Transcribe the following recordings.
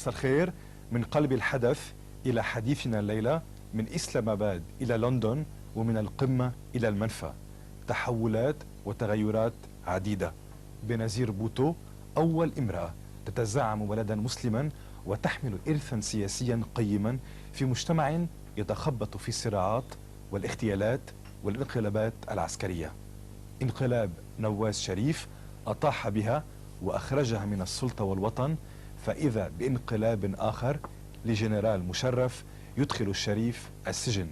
مساء الخير. من قلب الحدث إلى حديثنا الليلة، من إسلام آباد إلى لندن ومن القمة إلى المنفى، تحولات وتغيرات عديدة. بنزير بوتو أول امرأة تتزعم بلدا مسلما وتحمل إرثا سياسيا قيما في مجتمع يتخبط في الصراعات والاغتيالات والانقلابات العسكرية. انقلاب نواز شريف أطاح بها وأخرجها من السلطة والوطن، فإذا بانقلاب آخر لجنرال مشرف يدخل الشريف السجن.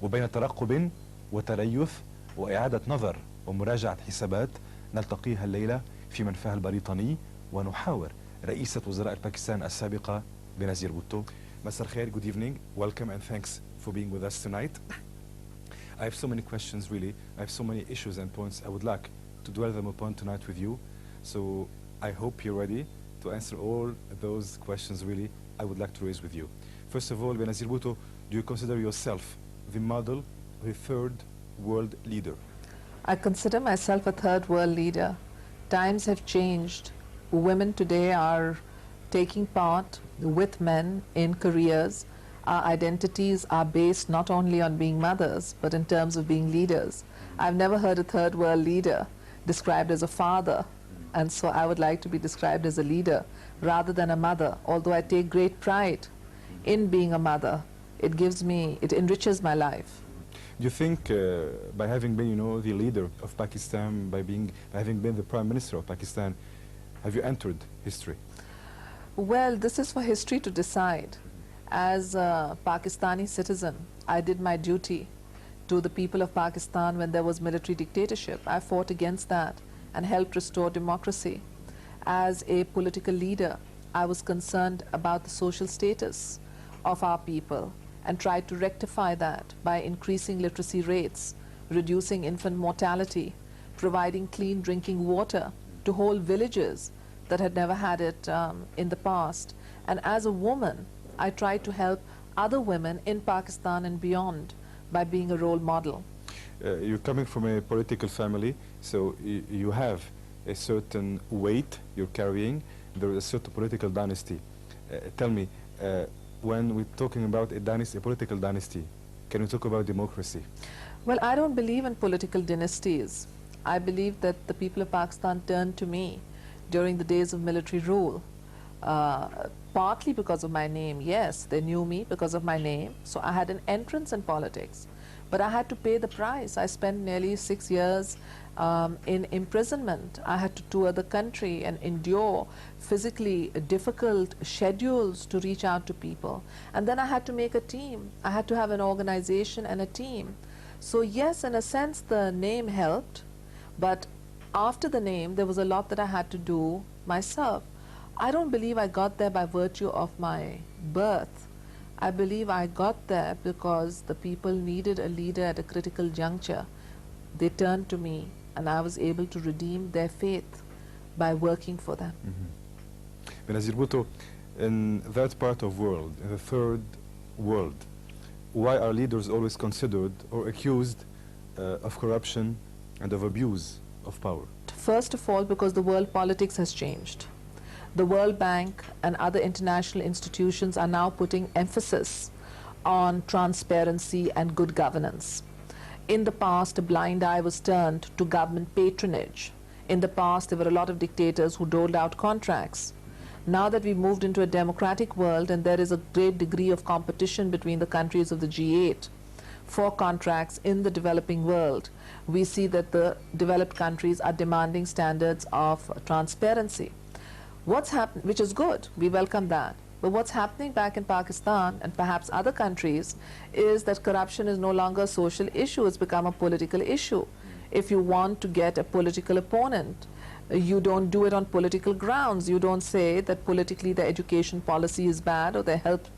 وبين ترقب وتريث وإعادة نظر ومراجعة حسابات نلتقيها الليلة في منفاها البريطاني ونحاور رئيسة وزراء باكستان السابقة بنزير بوتو. مساء الخير, good evening, welcome and thanks for being with us tonight. I have so many questions really, I have so many issues and points I would like to dwell them upon tonight with you. So I hope you're ready to answer all those questions really I would like to raise with you. First of all, Benazir Bhutto, do you consider yourself the model of a third world leader? I consider myself a third world leader. Times have changed. Women today are taking part with men in careers. Our identities are based not only on being mothers, but in terms of being leaders. I've never heard a third world leader described as a father, and so I would like to be described as a leader rather than a mother. Although I take great pride in being a mother, it enriches my life. Do you think by having been, the leader of Pakistan, by having been the Prime Minister of Pakistan, have you entered history? Well, this is for history to decide. As a Pakistani citizen, I did my duty to the people of Pakistan when there was military dictatorship. I fought against that and helped restore democracy. As a political leader, I was concerned about the social status of our people and tried to rectify that by increasing literacy rates, reducing infant mortality, providing clean drinking water to whole villages that had never had it in the past. And as a woman, I tried to help other women in Pakistan and beyond by being a role model. You're coming from a political family, so you have a certain weight you're carrying. There is a certain political dynasty. Tell me, when we're talking about a dynasty, a political dynasty, can we talk about democracy? Well, I don't believe in political dynasties. I believe that the people of Pakistan turned to me during the days of military rule, partly because of my name. Yes, they knew me because of my name, so I had an entrance in politics. But I had to pay the price. I spent nearly 6 years in imprisonment. I had to tour the country and endure physically difficult schedules to reach out to people. And then I had to make a team. I had to have an organization and a team. So yes, in a sense, the name helped. But after the name, there was a lot that I had to do myself. I don't believe I got there by virtue of my birth. I believe I got there because the people needed a leader at a critical juncture. They turned to me, and I was able to redeem their faith by working for them. Benazir Bhutto, in that part of world, in the third world, why are leaders always considered or accused of corruption and of abuse of power? First of all, because the world politics has changed. The World Bank and other international institutions are now putting emphasis on transparency and good governance. In the past, a blind eye was turned to government patronage. In the past, there were a lot of dictators who doled out contracts. Now that we've moved into a democratic world and there is a great degree of competition between the countries of the G8 for contracts in the developing world, we see that the developed countries are demanding standards of transparency. What's happened, which is good, we welcome that. But what's happening back in Pakistan and perhaps other countries is that corruption is no longer a social issue, it's become a political issue. If you want to get a political opponent, you don't do it on political grounds. You don't say that politically the education policy is bad or the health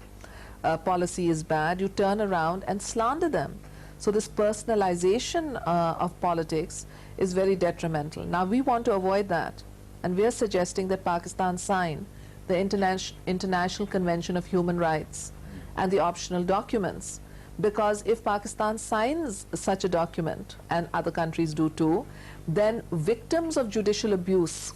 policy is bad. You turn around and slander them. So this personalization of politics is very detrimental. Now we want to avoid that. And we are suggesting that Pakistan sign the International Convention of Human Rights and the optional documents. Because if Pakistan signs such a document, and other countries do too, then victims of judicial abuse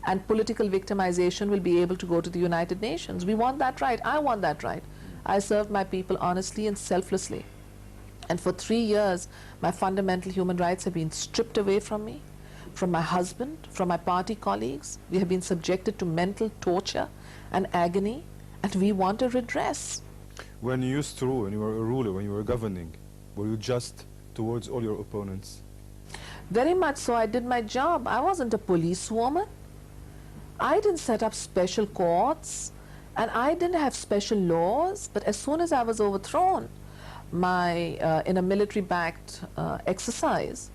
and political victimization will be able to go to the United Nations. We want that right. I want that right. I served my people honestly and selflessly. And for 3 years, my fundamental human rights have been stripped away from me, from my husband, from my party colleagues. We have been subjected to mental torture and agony, and we want a redress. When you used to rule, when you were a ruler, when you were governing, were you just towards all your opponents? Very much so. I did my job. I wasn't a policewoman. I didn't set up special courts, and I didn't have special laws. But as soon as I was overthrown, in a military-backed exercise,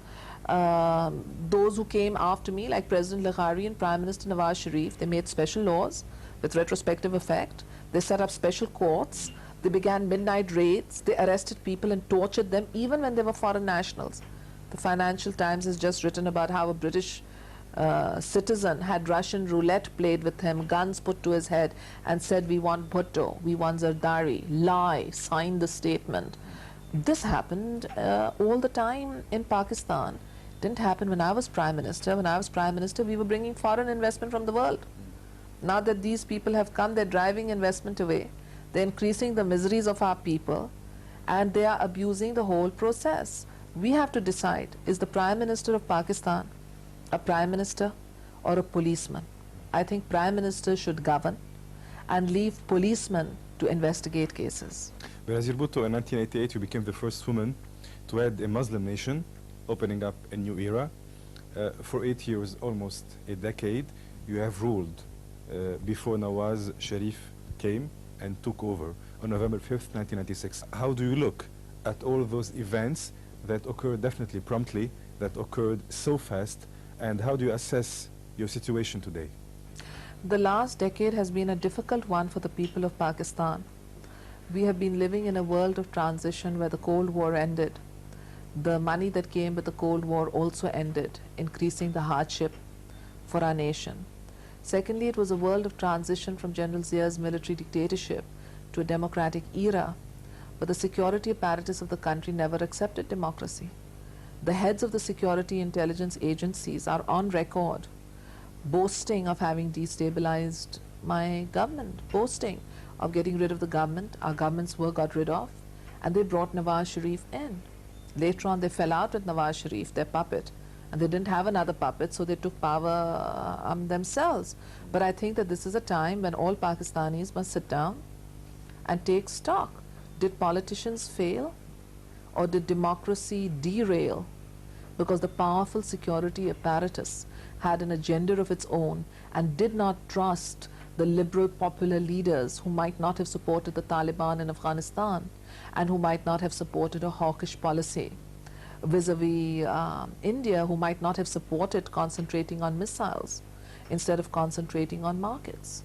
those who came after me, like President Laghari and Prime Minister Nawaz Sharif, they made special laws with retrospective effect. They set up special courts. They began midnight raids. They arrested people and tortured them, even when they were foreign nationals. The Financial Times has just written about how a British citizen had Russian roulette played with him, guns put to his head, and said, "We want Bhutto, we want Zardari," lie, signed the statement. This happened all the time in Pakistan. It didn't happen when I was Prime Minister. When I was Prime Minister, we were bringing foreign investment from the world. Now that these people have come, they're driving investment away. They're increasing the miseries of our people, and they are abusing the whole process. We have to decide, is the Prime Minister of Pakistan a Prime Minister or a policeman? I think Prime Minister should govern and leave policemen to investigate cases. Benazir Bhutto, in 1988, you became the first woman to head a Muslim nation, opening up a new era. For 8 years, almost a decade, you have ruled before Nawaz Sharif came and took over on November 5th, 1996. How do you look at all of those events that occurred definitely promptly, that occurred so fast, and how do you assess your situation today? The last decade has been a difficult one for the people of Pakistan. We have been living in a world of transition where the Cold War ended. The money that came with the Cold War also ended, increasing the hardship for our nation. Secondly, it was a world of transition from General Zia's military dictatorship to a democratic era, but the security apparatus of the country never accepted democracy. The heads of the security intelligence agencies are on record boasting of having destabilized my government, boasting of getting rid of the government. Our governments were got rid of, and they brought Nawaz Sharif in. Later on, they fell out with Nawaz Sharif, their puppet, and they didn't have another puppet, so they took power themselves. But I think that this is a time when all Pakistanis must sit down and take stock. Did politicians fail, or did democracy derail because the powerful security apparatus had an agenda of its own and did not trust the liberal popular leaders who might not have supported the Taliban in Afghanistan and who might not have supported a hawkish policy vis-a-vis India, who might not have supported concentrating on missiles instead of concentrating on markets.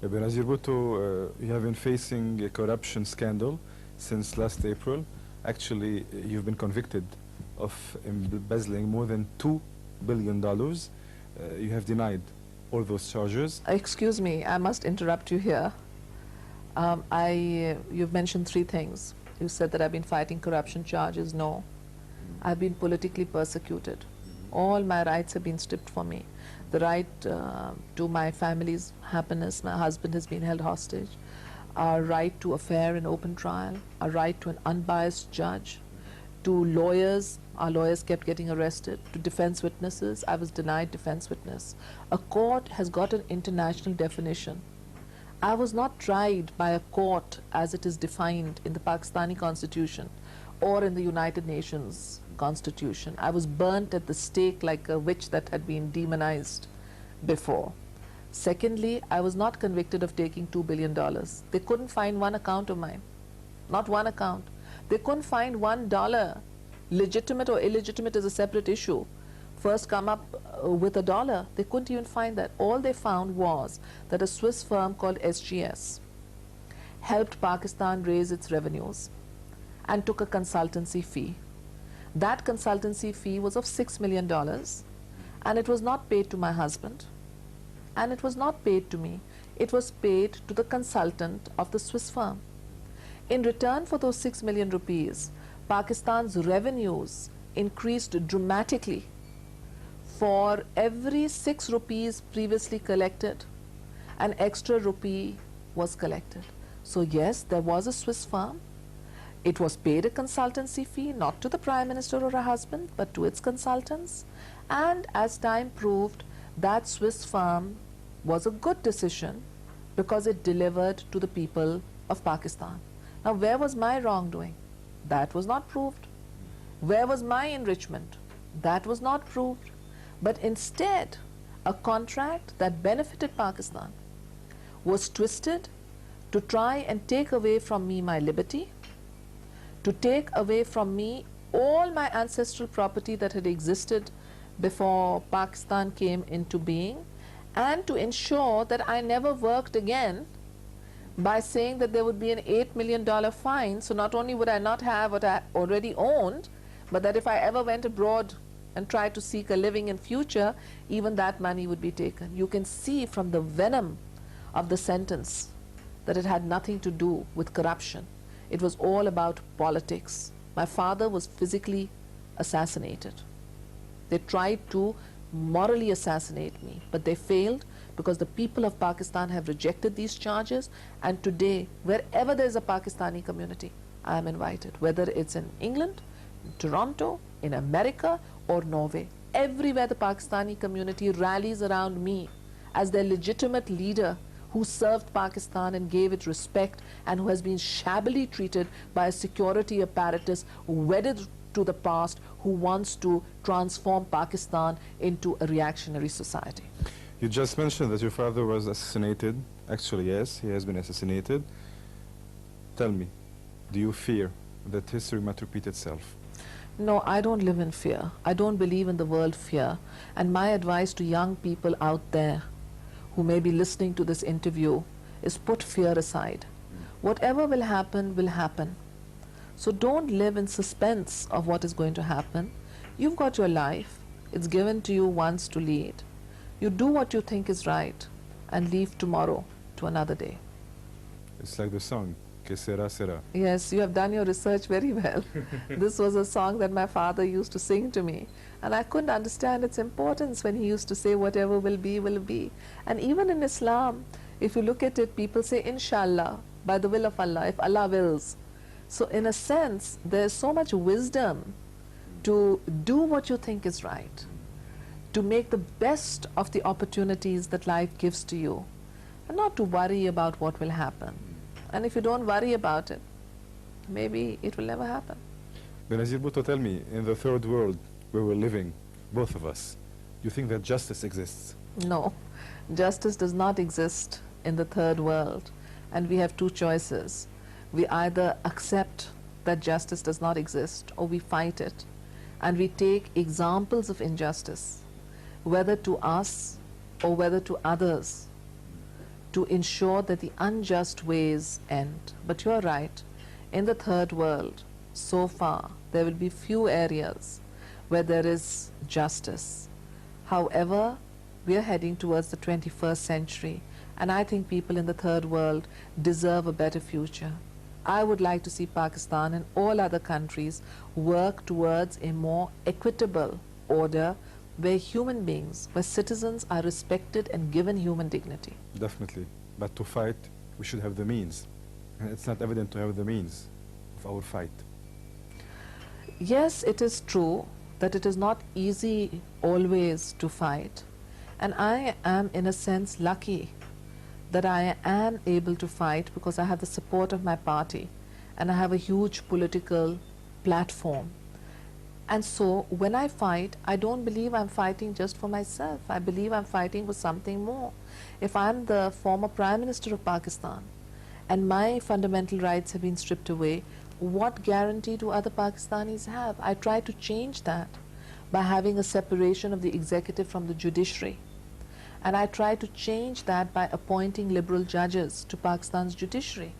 Benazir Bhutto, you have been facing a corruption scandal since last April. Actually, you've been convicted of embezzling more than $2 billion. You have denied all those charges. Excuse me, I must interrupt you here. You've mentioned 3 things. You said that I've been fighting corruption charges. No. I've been politically persecuted. All my rights have been stripped from me. The right to my family's happiness, my husband has been held hostage. Our right to a fair and open trial, our right to an unbiased judge, to lawyers, our lawyers kept getting arrested, to defense witnesses, I was denied defense witness. A court has got an international definition. I was not tried by a court as it is defined in the Pakistani constitution or in the United Nations constitution. I was burnt at the stake like a witch that had been demonized before. Secondly, I was not convicted of taking $2 billion. They couldn't find one account of mine, not one account. They couldn't find $1. Legitimate or illegitimate is a separate issue. First come up with $1. They couldn't even find that. All they found was that a Swiss firm called SGS helped Pakistan raise its revenues and took a consultancy fee. That consultancy fee was of $6 million, and it was not paid to my husband, and it was not paid to me. It was paid to the consultant of the Swiss firm. In return for those 6 million rupees, Pakistan's revenues increased dramatically for every 6 rupees previously collected, an extra rupee was collected. So yes, there was a Swiss firm. It was paid a consultancy fee, not to the Prime Minister or her husband, but to its consultants. And as time proved, that Swiss firm was a good decision because it delivered to the people of Pakistan. Now, where was my wrongdoing? That was not proved. Where was my enrichment? That was not proved. But instead, a contract that benefited Pakistan was twisted to try and take away from me my liberty, to take away from me all my ancestral property that had existed before Pakistan came into being, and to ensure that I never worked again by saying that there would be an $8 million fine. So not only would I not have what I already owned, but that if I ever went abroad and tried to seek a living in future, even that money would be taken. You can see from the venom of the sentence that it had nothing to do with corruption. It was all about politics. My father was physically assassinated. They tried to morally assassinate me, but they failed because the people of Pakistan have rejected these charges. And today, wherever there is a Pakistani community, I am invited, whether it's in England, in Toronto, in America, or Norway. Everywhere the Pakistani community rallies around me as their legitimate leader who served Pakistan and gave it respect, and who has been shabbily treated by a security apparatus wedded to the past, who wants to transform Pakistan into a reactionary society. You just mentioned that your father was assassinated. Actually, yes, he has been assassinated. Tell me, do you fear that history might repeat itself? No, I don't live in fear. I don't believe in the word fear. And my advice to young people out there who may be listening to this interview is put fear aside. Whatever will happen, will happen. So don't live in suspense of what is going to happen. You've got your life. It's given to you once to lead. You do what you think is right and leave tomorrow to another day. It's like the song, Que sera, sera. Yes, you have done your research very well. This was a song that my father used to sing to me, and I couldn't understand its importance when he used to say whatever will be, will be. And even in Islam, if you look at it, people say inshallah, by the will of Allah, if Allah wills. So in a sense, there's so much wisdom to do what you think is right, to make the best of the opportunities that life gives to you, and not to worry about what will happen. And if you don't worry about it, maybe it will never happen. Benazir Bhutto, tell me, in the third world where we're living, both of us, you think that justice exists? No, justice does not exist in the third world. And we have two choices. We either accept that justice does not exist, or we fight it. And we take examples of injustice, whether to us or whether to others, to ensure that the unjust ways end. But you're right, in the third world, so far, there will be few areas where there is justice. However, we are heading towards the 21st century, and I think people in the third world deserve a better future. I would like to see Pakistan and all other countries work towards a more equitable order where human beings, where citizens are respected and given human dignity. Definitely. But to fight, we should have the means. And it's not evident to have the means of our fight. Yes, it is true that it is not easy always to fight. And I am, in a sense, lucky that I am able to fight because I have the support of my party and I have a huge political platform. And so when I fight, I don't believe I'm fighting just for myself. I believe I'm fighting for something more. If I'm the former Prime Minister of Pakistan and my fundamental rights have been stripped away, what guarantee do other Pakistanis have? I try to change that by having a separation of the executive from the judiciary. And I try to change that by appointing liberal judges to Pakistan's judiciary.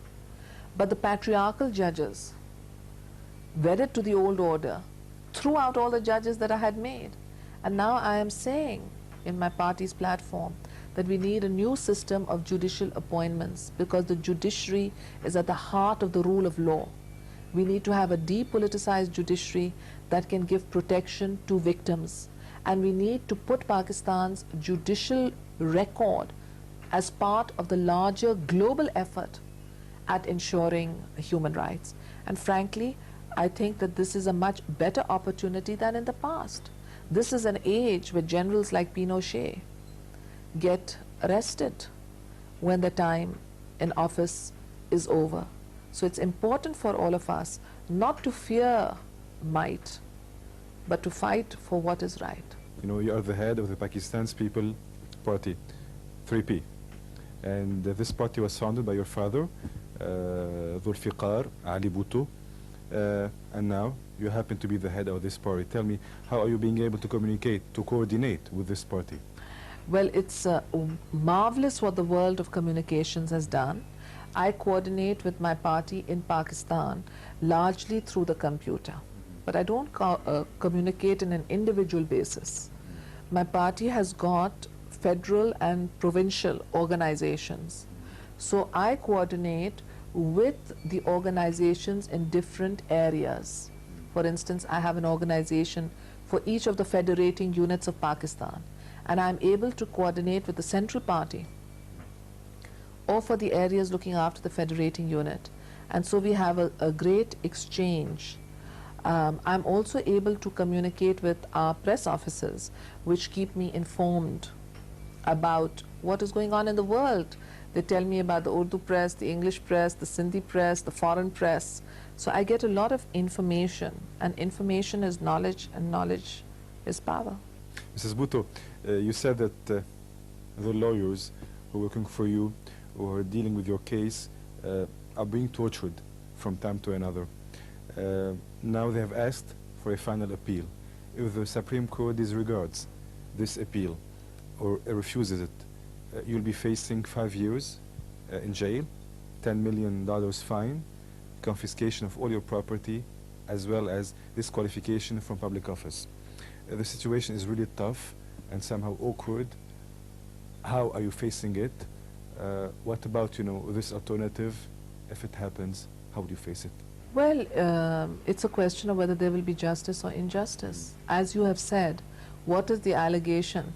But the patriarchal judges, wedded to the old order, threw out all the judges that I had made. And now I am saying in my party's platform that we need a new system of judicial appointments because the judiciary is at the heart of the rule of law. We need to have a depoliticized judiciary that can give protection to victims And we need to put Pakistan's judicial record as part of the larger global effort at ensuring human rights. And frankly, I think that this is a much better opportunity than in the past. This is an age where generals like Pinochet get arrested when the time in office is over. So it's important for all of us not to fear might, but to fight for what is right. You know, you are the head of the Pakistan's People Party, 3P. And this party was founded by your father, Zulfiqar Ali Bhutto. And now you happen to be the head of this party. Tell me, how are you being able to communicate, to coordinate with this party? Well, it's marvelous what the world of communications has done. I coordinate with my party in Pakistan largely through the computer, but I don't communicate in an individual basis. My party has got federal and provincial organizations, so I coordinate with the organizations in different areas. For instance, I have an organization for each of the federating units of Pakistan, and I'm able to coordinate with the central party or for the areas looking after the federating unit. And so we have a great exchange. I'm also able to communicate with our press officers, which keep me informed about what is going on in the world. They tell me about the Urdu press, the English press, the Sindhi press, the foreign press. So I get a lot of information, and information is knowledge, and knowledge is power. Mrs. Bhutto, you said that the lawyers who are working for you, who are dealing with your case, are being tortured from time to another. Now they have asked for a final appeal. If the Supreme Court disregards this appeal or refuses it, you'll be facing 5 years in jail, $10 million fine, confiscation of all your property, as well as disqualification from public office. The situation is really tough and somehow awkward. How are you facing it? What about, you know, this alternative? If it happens, how would you face it? Well, it's a question of whether there will be justice or injustice. As you have said, what is the allegation?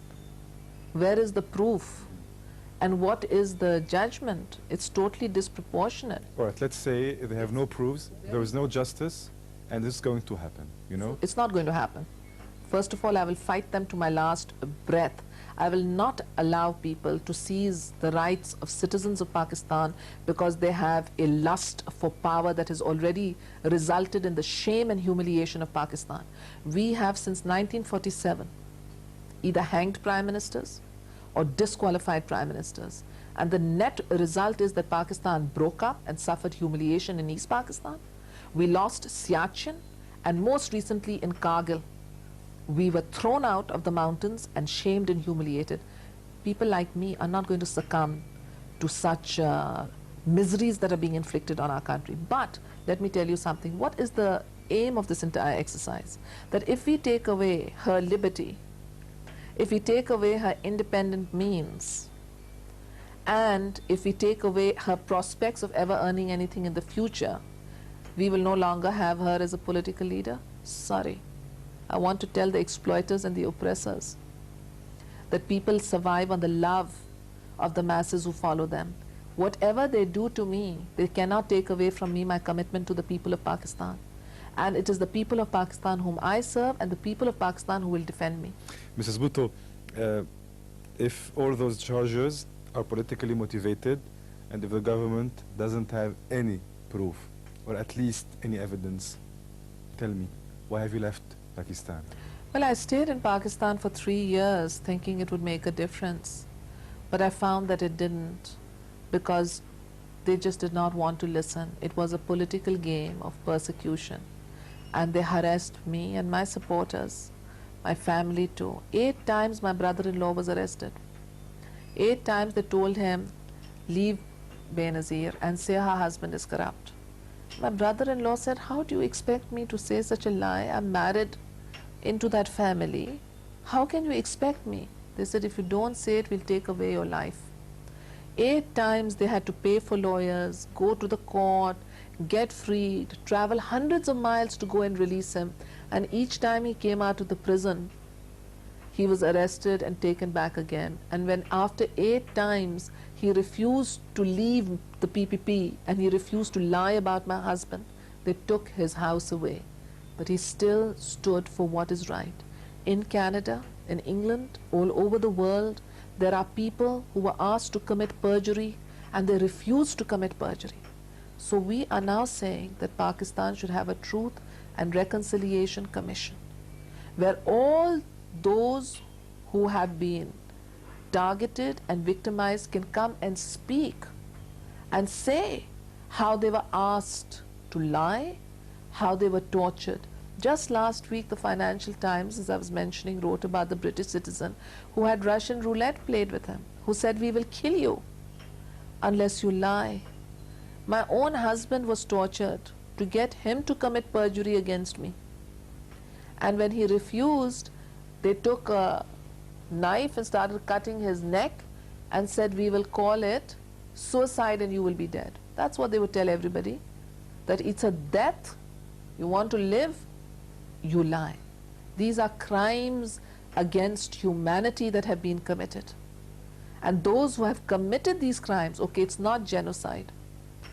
Where is the proof? And what is the judgment? It's totally disproportionate. All right, let's say they have no proofs, there is no justice, and this is going to happen, you know? It's not going to happen. First of all, I will fight them to my last breath. I will not allow people to seize the rights of citizens of Pakistan because they have a lust for power that has already resulted in the shame and humiliation of Pakistan. We have since 1947 either hanged prime ministers or disqualified prime ministers. And the net result is that Pakistan broke up and suffered humiliation in East Pakistan. We lost Siachen, and most recently in Kargil. We were thrown out of the mountains and shamed and humiliated. People like me are not going to succumb to such miseries that are being inflicted on our country. But let me tell you something. What is the aim of this entire exercise? That if we take away her liberty, if we take away her independent means, and if we take away her prospects of ever earning anything in the future, we will no longer have her as a political leader? Sorry. I want to tell the exploiters and the oppressors that people survive on the love of the masses who follow them. Whatever they do to me, they cannot take away from me my commitment to the people of Pakistan. And it is the people of Pakistan whom I serve and the people of Pakistan who will defend me. Mrs. Bhutto, if all those charges are politically motivated and if the government doesn't have any proof or at least any evidence, tell me, why have you left Pakistan? Well, I stayed in Pakistan for 3 years thinking it would make a difference. But I found that it didn't, because they just did not want to listen. It was a political game of persecution. And they harassed me and my supporters, my family too. 8 times my brother-in-law was arrested. 8 times they told him, leave Benazir and say her husband is corrupt. My brother-in-law said, how do you expect me to say such a lie? I'm married into that family. How can you expect me? They said, if you don't say it, we'll take away your life. 8 times they had to pay for lawyers, go to the court, get freed, travel hundreds of miles to go and release him. And each time he came out of the prison, he was arrested and taken back again. And when after 8 times he refused to leave the PPP and he refused to lie about my husband, they took his house away. But he still stood for what is right. In Canada, in England, all over the world, there are people who were asked to commit perjury and they refused to commit perjury. So we are now saying that Pakistan should have a Truth and Reconciliation Commission, where all those who have been targeted and victimized can come and speak and say how they were asked to lie, how they were tortured. Just last week, the Financial Times, as I was mentioning, wrote about the British citizen who had Russian roulette played with him, who said, "We will kill you unless you lie." My own husband was tortured to get him to commit perjury against me. And when he refused, they took a knife and started cutting his neck and said, "We will call it suicide and you will be dead." That's what they would tell everybody, that it's a death. You want to live, you lie. These are crimes against humanity that have been committed. And those who have committed these crimes, okay, it's not genocide,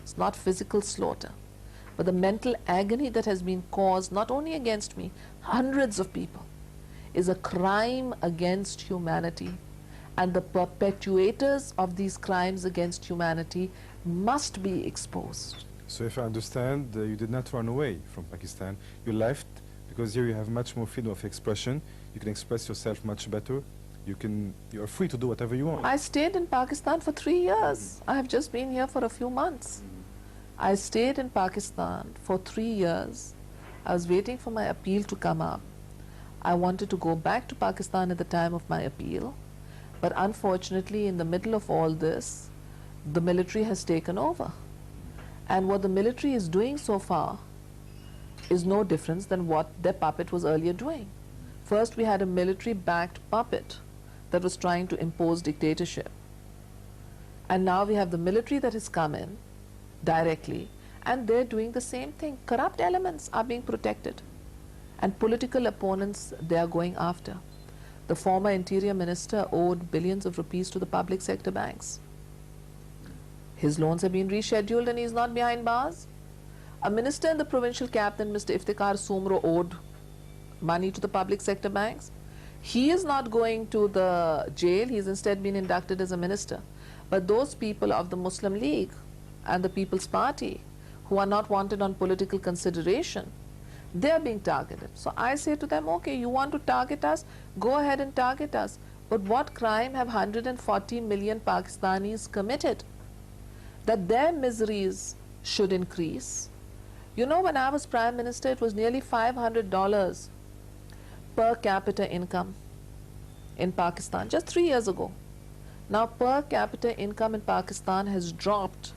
it's not physical slaughter, but the mental agony that has been caused, not only against me, hundreds of people, is a crime against humanity. And the perpetuators of these crimes against humanity must be exposed. So if I understand, you did not run away from Pakistan. You left because here you have much more freedom of expression. You can express yourself much better. You are free to do whatever you want. I stayed in Pakistan for 3 years. I have just been here for a few months. I stayed in Pakistan for 3 years. I was waiting for my appeal to come up. I wanted to go back to Pakistan at the time of my appeal. But unfortunately, in the middle of all this, the military has taken over. And what the military is doing so far is no different than what their puppet was earlier doing. First, we had a military-backed puppet that was trying to impose dictatorship. And now we have the military that has come in directly, and they're doing the same thing. Corrupt elements are being protected, and political opponents they are going after. The former interior minister owed billions of rupees to the public sector banks. His loans have been rescheduled and he's not behind bars. A minister in the provincial cabinet, Mr. Iftikhar Sumro, owed money to the public sector banks. He is not going to the jail, he's instead been inducted as a minister. But those people of the Muslim League and the People's Party who are not wanted on political consideration, they are being targeted. So I say to them, okay, you want to target us? Go ahead and target us. But what crime have 140 million Pakistanis committed that their miseries should increase? You know, when I was Prime Minister, it was nearly $500 per capita income in Pakistan, just 3 years ago. Now per capita income in Pakistan has dropped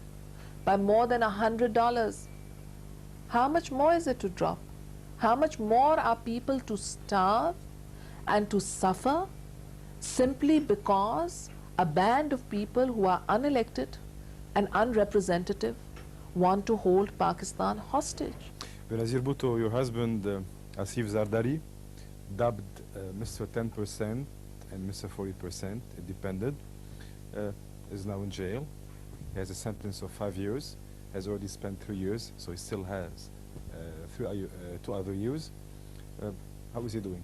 by more than $100. How much more is it to drop? How much more are people to starve and to suffer simply because a band of people who are unelected and unrepresentative want to hold Pakistan hostage? Benazir Bhutto, your husband, Asif Zardari, dubbed Mr. 10% and Mr. 40%, it depended, is now in jail. He has a sentence of 5 years, has already spent 3 years, so he still has 2 other years. How is he doing?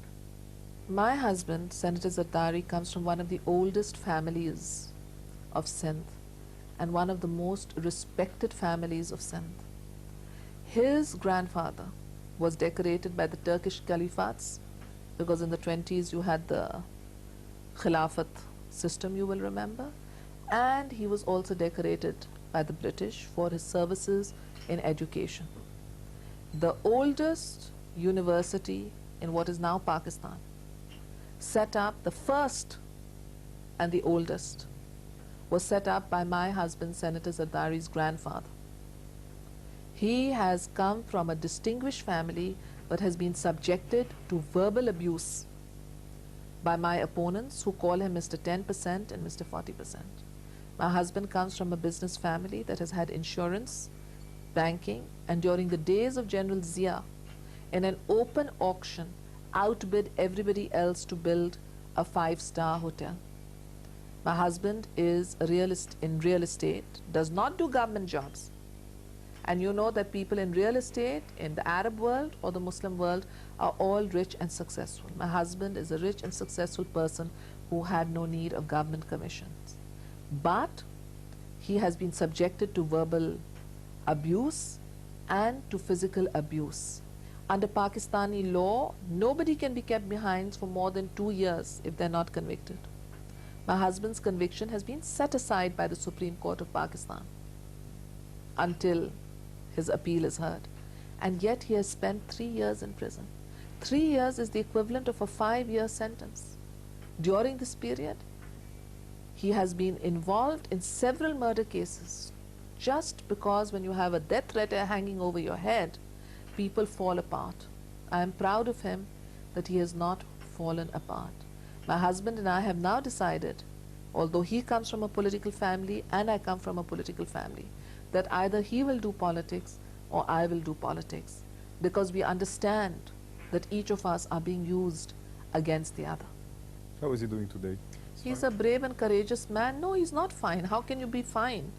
My husband, Senator Zardari, comes from one of the oldest families of Sindh and one of the most respected families of Sindh. His grandfather was decorated by the Turkish Caliphates, because in the 20s you had the Khilafat system, you will remember, and he was also decorated by the British for his services in education. The oldest university in what is now Pakistan, set up, the first and the oldest, was set up by my husband, Senator Zardari's grandfather. He has come from a distinguished family but has been subjected to verbal abuse by my opponents who call him Mr. 10% and Mr. 40%. My husband comes from a business family that has had insurance, banking, and during the days of General Zia, in an open auction, outbid everybody else to build a five-star hotel. My husband is a realist in real estate, does not do government jobs. And you know that people in real estate, in the Arab world or the Muslim world, are all rich and successful. My husband is a rich and successful person who had no need of government commissions. But he has been subjected to verbal abuse and to physical abuse. Under Pakistani law, nobody can be kept behind for more than 2 years if they're not convicted. My husband's conviction has been set aside by the Supreme Court of Pakistan until his appeal is heard. And yet he has spent 3 years in prison. 3 years is the equivalent of a 5-year sentence. During this period, he has been involved in several murder cases just because when you have a death threat hanging over your head, people fall apart. I am proud of him that he has not fallen apart. My husband and I have now decided, although he comes from a political family and I come from a political family, that either he will do politics or I will do politics, because we understand that each of us are being used against the other. How is he doing today? He's a brave and courageous man. No, he's not fine. How can you be fine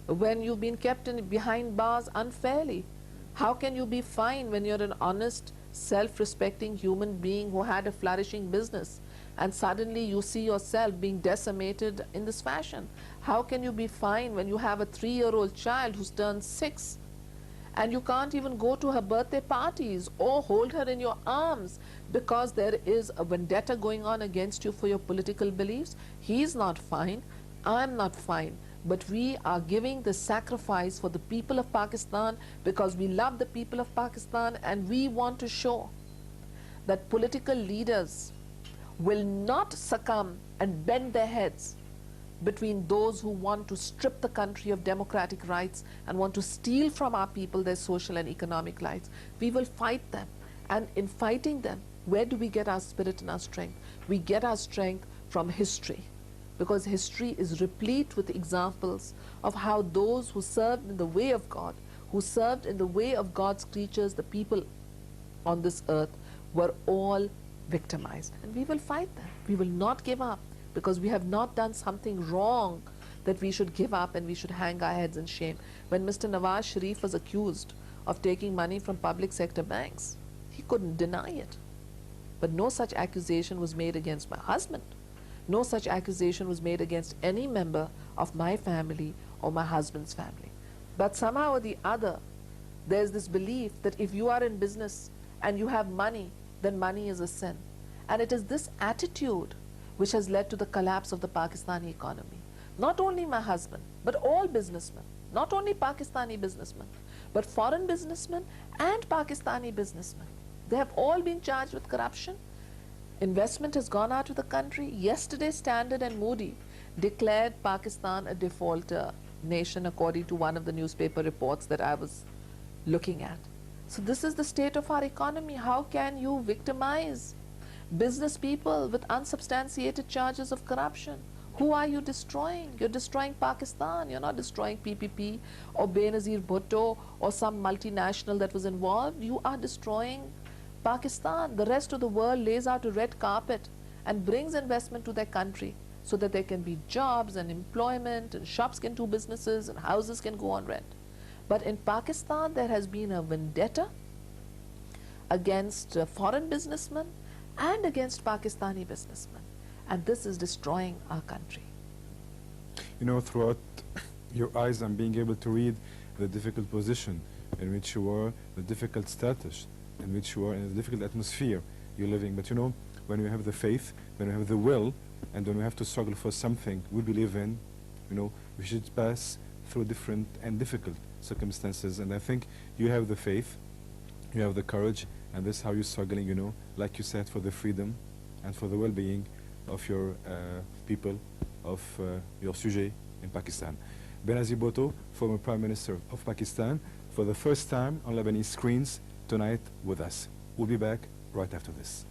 when you've been kept behind bars unfairly? How can you be fine when you're an honest, self-respecting human being who had a flourishing business, and suddenly you see yourself being decimated in this fashion? How can you be fine when you have a 3-year-old child who's turned 6 and you can't even go to her birthday parties or hold her in your arms because there is a vendetta going on against you for your political beliefs? He's not fine, I'm not fine, but we are giving the sacrifice for the people of Pakistan because we love the people of Pakistan, and we want to show that political leaders will not succumb and bend their heads between those who want to strip the country of democratic rights and want to steal from our people their social and economic rights. We will fight them, and in fighting them, where do we get our spirit and our strength? We get our strength from history, because history is replete with examples of how those who served in the way of God, who served in the way of God's creatures, the people on this earth, were all victimized. And we will fight them. We will not give up, because we have not done something wrong that we should give up and we should hang our heads in shame. When Mr. Nawaz Sharif was accused of taking money from public sector banks, he couldn't deny it. But no such accusation was made against my husband. No such accusation was made against any member of my family or my husband's family. But somehow or the other, there's this belief that if you are in business and you have money, then money is a sin. And it is this attitude which has led to the collapse of the Pakistani economy. Not only my husband, but all businessmen, not only Pakistani businessmen, but foreign businessmen and Pakistani businessmen. They have all been charged with corruption. Investment has gone out of the country. Yesterday, Standard and Moody declared Pakistan a defaulter nation, according to one of the newspaper reports that I was looking at. So this is the state of our economy. How can you victimize business people with unsubstantiated charges of corruption? Who are you destroying? You're destroying Pakistan. You're not destroying PPP or Benazir Bhutto or some multinational that was involved. You are destroying Pakistan. The rest of the world lays out a red carpet and brings investment to their country so that there can be jobs and employment, and shops can do businesses and houses can go on rent. But in Pakistan, there has been a vendetta against foreign businessmen and against Pakistani businessmen. And this is destroying our country. You know, throughout your eyes, I'm being able to read the difficult position in which you are, the difficult status in which you are, in the difficult atmosphere you're living. But you know, when we have the faith, when we have the will, and when we have to struggle for something we believe in, you know, we should pass through different and difficult circumstances. And I think you have the faith, you have the courage, and this is how you're struggling, you know, like you said, for the freedom and for the well-being of your people, of your sujets in Pakistan. Benazir Bhutto, former Prime Minister of Pakistan, for the first time on Lebanese screens tonight with us. We'll be back right after this.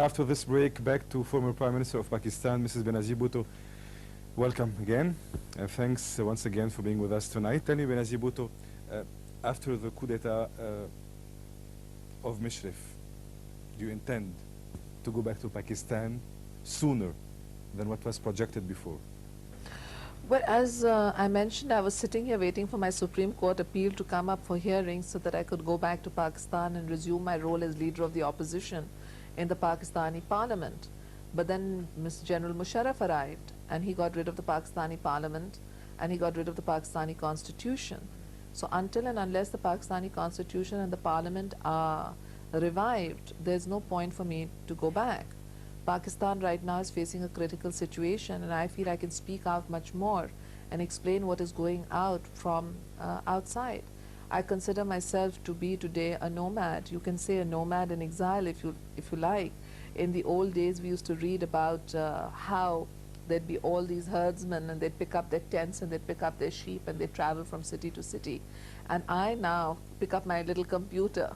After this break, back to former Prime Minister of Pakistan, Mrs. Benazir Bhutto. Welcome again, and thanks once again for being with us tonight. Tell me, Benazir Bhutto, after the coup d'etat of Mishrif, do you intend to go back to Pakistan sooner than what was projected before? Well, as I mentioned, I was sitting here waiting for my Supreme Court appeal to come up for hearing so that I could go back to Pakistan and resume my role as leader of the opposition in the Pakistani parliament. But then Mr. General Musharraf arrived, and he got rid of the Pakistani parliament, and he got rid of the Pakistani constitution. So until and unless the Pakistani constitution and the parliament are revived, there's no point for me to go back. Pakistan right now is facing a critical situation, and I feel I can speak out much more and explain what is going out from outside. I consider myself to be today a nomad. You can say a nomad in exile if you like. In the old days, we used to read about how there'd be all these herdsmen, and they'd pick up their tents and they'd pick up their sheep and they'd travel from city to city. And I now pick up my little computer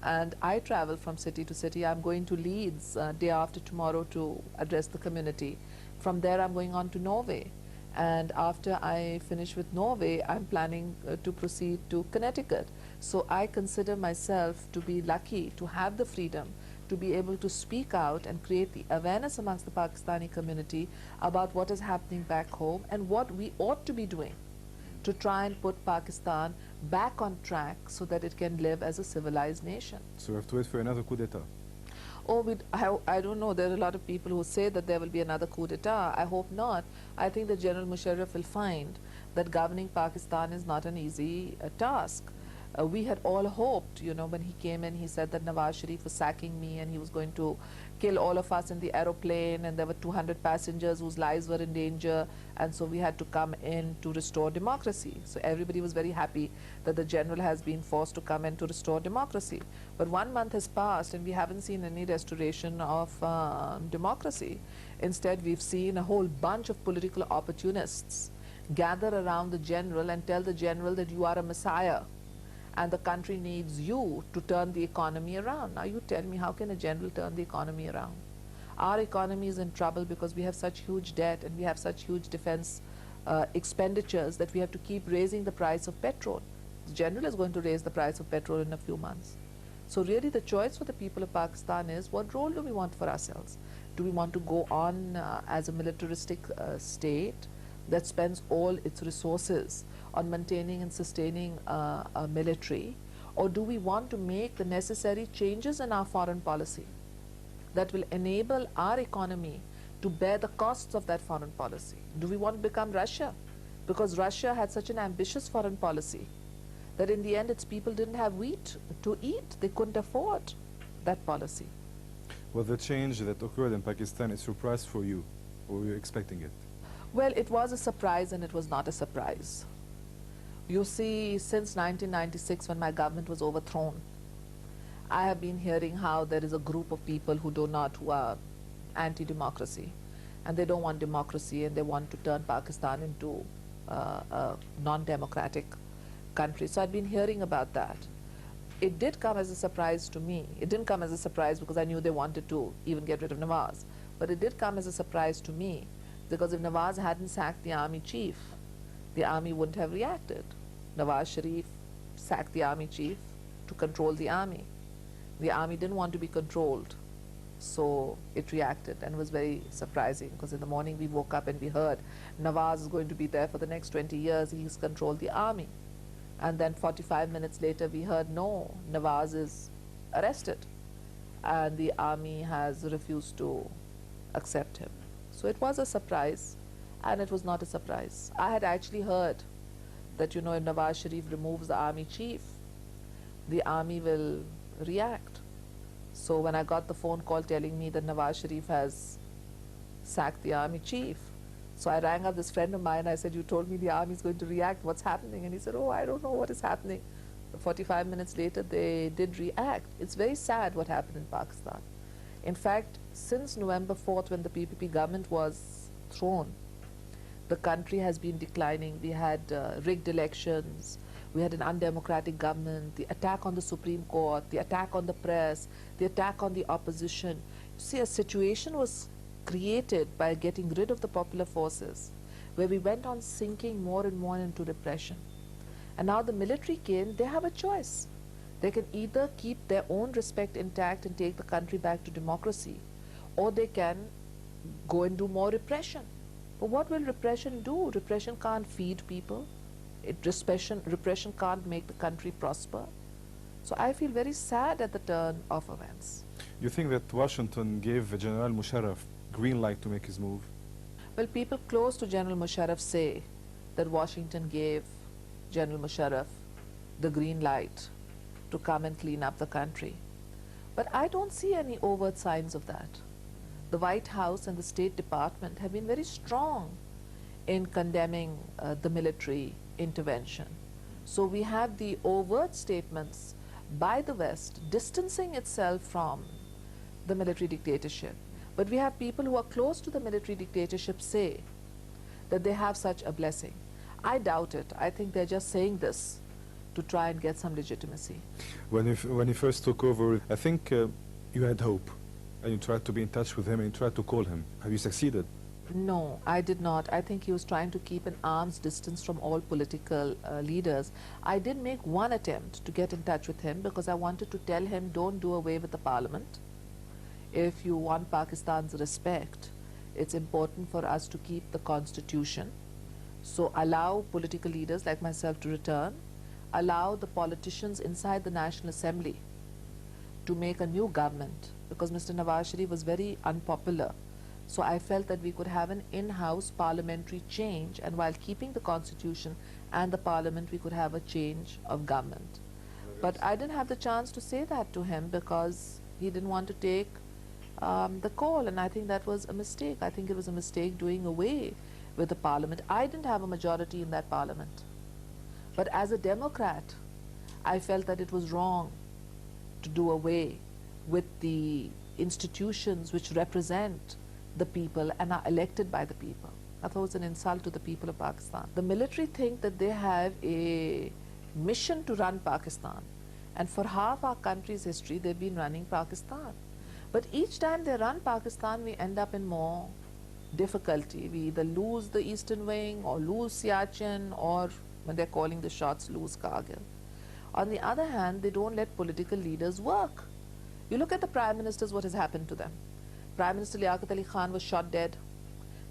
and I travel from city to city. I'm going to Leeds day after tomorrow to address the community. From there, I'm going on to Norway. And after I finish with Norway, I'm planning to proceed to Connecticut. So I consider myself to be lucky to have the freedom to be able to speak out and create the awareness amongst the Pakistani community about what is happening back home and what we ought to be doing to try and put Pakistan back on track so that it can live as a civilized nation. So we have to wait for another coup d'etat? Oh, I don't know. There are a lot of people who say that there will be another coup d'etat. I hope not. I think that General Musharraf will find that governing Pakistan is not an easy task. We had all hoped, you know, when he came in, he said that Nawaz Sharif was sacking me and he was going to kill all of us in the aeroplane, and there were 200 passengers whose lives were in danger, and so we had to come in to restore democracy. So everybody was very happy that the general has been forced to come in to restore democracy. But 1 month has passed and we haven't seen any restoration of democracy. Instead, we've seen a whole bunch of political opportunists gather around the general and tell the general that you are a messiah and the country needs you to turn the economy around. Now you tell me, how can a general turn the economy around? Our economy is in trouble because we have such huge debt and we have such huge defense expenditures that we have to keep raising the price of petrol. The general is going to raise the price of petrol in a few months. So really the choice for the people of Pakistan is, what role do we want for ourselves? Do we want to go on as a militaristic state that spends all its resources on maintaining and sustaining a military, or do we want to make the necessary changes in our foreign policy that will enable our economy to bear the costs of that foreign policy? Do we want to become Russia? Because Russia had such an ambitious foreign policy that in the end its people didn't have wheat to eat. They couldn't afford that policy. Well, the change that occurred in Pakistan is a surprise for you, or were you expecting it? Well, it was a surprise and it was not a surprise. You see, since 1996, when my government was overthrown, I have been hearing how there is a group of people who are anti-democracy, and they don't want democracy, and they want to turn Pakistan into a non-democratic country. So I've been hearing about that. It did come as a surprise to me. It didn't come as a surprise because I knew they wanted to even get rid of Nawaz, but it did come as a surprise to me because if Nawaz hadn't sacked the army chief, the army wouldn't have reacted. Nawaz Sharif sacked the army chief to control the army. The army didn't want to be controlled, so it reacted, and was very surprising because in the morning we woke up and we heard Nawaz is going to be there for the next 20 years, he's controlled the army. And then 45 minutes later we heard, no, Nawaz is arrested and the army has refused to accept him. So it was a surprise, and it was not a surprise. I had actually heard that, you know, if Nawaz Sharif removes the army chief, the army will react. So when I got the phone call telling me that Nawaz Sharif has sacked the army chief, so I rang up this friend of mine. I said, you told me the army is going to react. What's happening? And he said, oh, I don't know what is happening. 45 minutes later, they did react. It's very sad what happened in Pakistan. In fact, since November 4th, when the PPP government was thrown, the country has been declining. We had rigged elections. We had an undemocratic government, the attack on the Supreme Court, the attack on the press, the attack on the opposition. You see, a situation was created by getting rid of the popular forces, where we went on sinking more and more into repression. And now the military came, they have a choice. They can either keep their own respect intact and take the country back to democracy, or they can go and do more repression. But what will repression do? Repression can't feed people. Repression can't make the country prosper. So I feel very sad at the turn of events. You think that Washington gave General Musharraf green light to make his move? Well, people close to General Musharraf say that Washington gave General Musharraf the green light to come and clean up the country. But I don't see any overt signs of that. The White House and the State Department have been very strong in condemning the military intervention. So we have the overt statements by the West distancing itself from the military dictatorship. But we have people who are close to the military dictatorship say that they have such a blessing. I doubt it. I think they're just saying this to try and get some legitimacy. When you first took over, I think you had hope, and you tried to be in touch with him and you tried to call him. Have you succeeded? No, I did not. I think he was trying to keep an arm's distance from all political leaders. I did make one attempt to get in touch with him because I wanted to tell him, don't do away with the parliament. If you want Pakistan's respect, it's important for us to keep the constitution. So allow political leaders like myself to return, allow the politicians inside the National Assembly to make a new government, because Mr. Nawaz Sharif was very unpopular. So I felt that we could have an in-house parliamentary change, and while keeping the constitution and the parliament, we could have a change of government. But I didn't have the chance to say that to him because he didn't want to take the call, and I think that was a mistake. I think it was a mistake doing away with the parliament. I didn't have a majority in that parliament. But as a Democrat, I felt that it was wrong to do away with the institutions which represent the people and are elected by the people. I thought it was an insult to the people of Pakistan. The military think that they have a mission to run Pakistan, and for half our country's history they've been running Pakistan. But each time they run Pakistan, we end up in more difficulty. We either lose the eastern wing or lose Siachen, or when they're calling the shots, lose Kargil. On the other hand, they don't let political leaders work. You look at the prime ministers, what has happened to them. Prime Minister Liaquat Ali Khan was shot dead.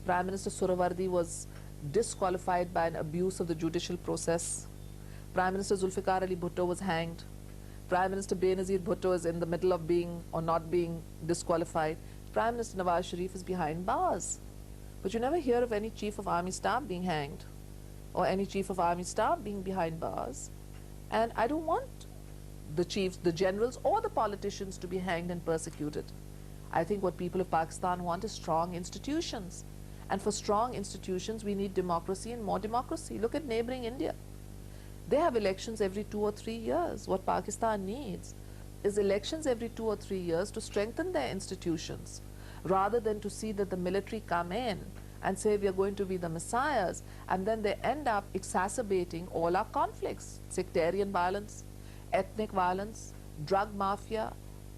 Prime Minister Surawardi was disqualified by an abuse of the judicial process. Prime Minister Zulfikar Ali Bhutto was hanged. Prime Minister Benazir Bhutto is in the middle of being or not being disqualified. Prime Minister Nawaz Sharif is behind bars. But you never hear of any chief of army staff being hanged or any chief of army staff being behind bars. And I don't want the chiefs, the generals, or the politicians to be hanged and persecuted. I think what people of Pakistan want is strong institutions. And for strong institutions, we need democracy and more democracy. Look at neighboring India. They have elections every 2 or 3 years. What Pakistan needs is elections every 2 or 3 years to strengthen their institutions, rather than to see that the military come in and say we are going to be the messiahs, and then they end up exacerbating all our conflicts: sectarian violence, ethnic violence, drug mafia,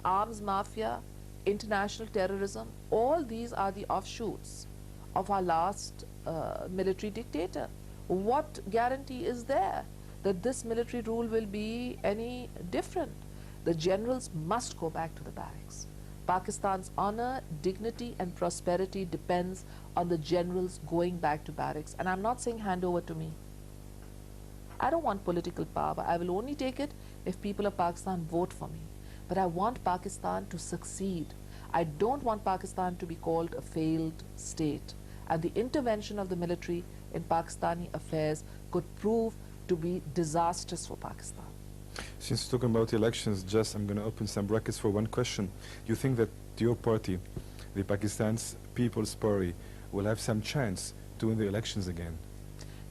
arms mafia, international terrorism. All these are the offshoots of our last military dictator. What guarantee is there that this military rule will be any different? The generals must go back to the barracks. Pakistan's honor, dignity and prosperity depends on the generals going back to barracks. And I'm not saying hand over to me. I don't want political power. I will only take it if people of Pakistan vote for me. But I want Pakistan to succeed. I don't want Pakistan to be called a failed state. And the intervention of the military in Pakistani affairs could prove to be disastrous for Pakistan. Since talking about elections, just I'm going to open some brackets for one question. Do you think that your party, the Pakistan's People's Party, will have some chance to win the elections again?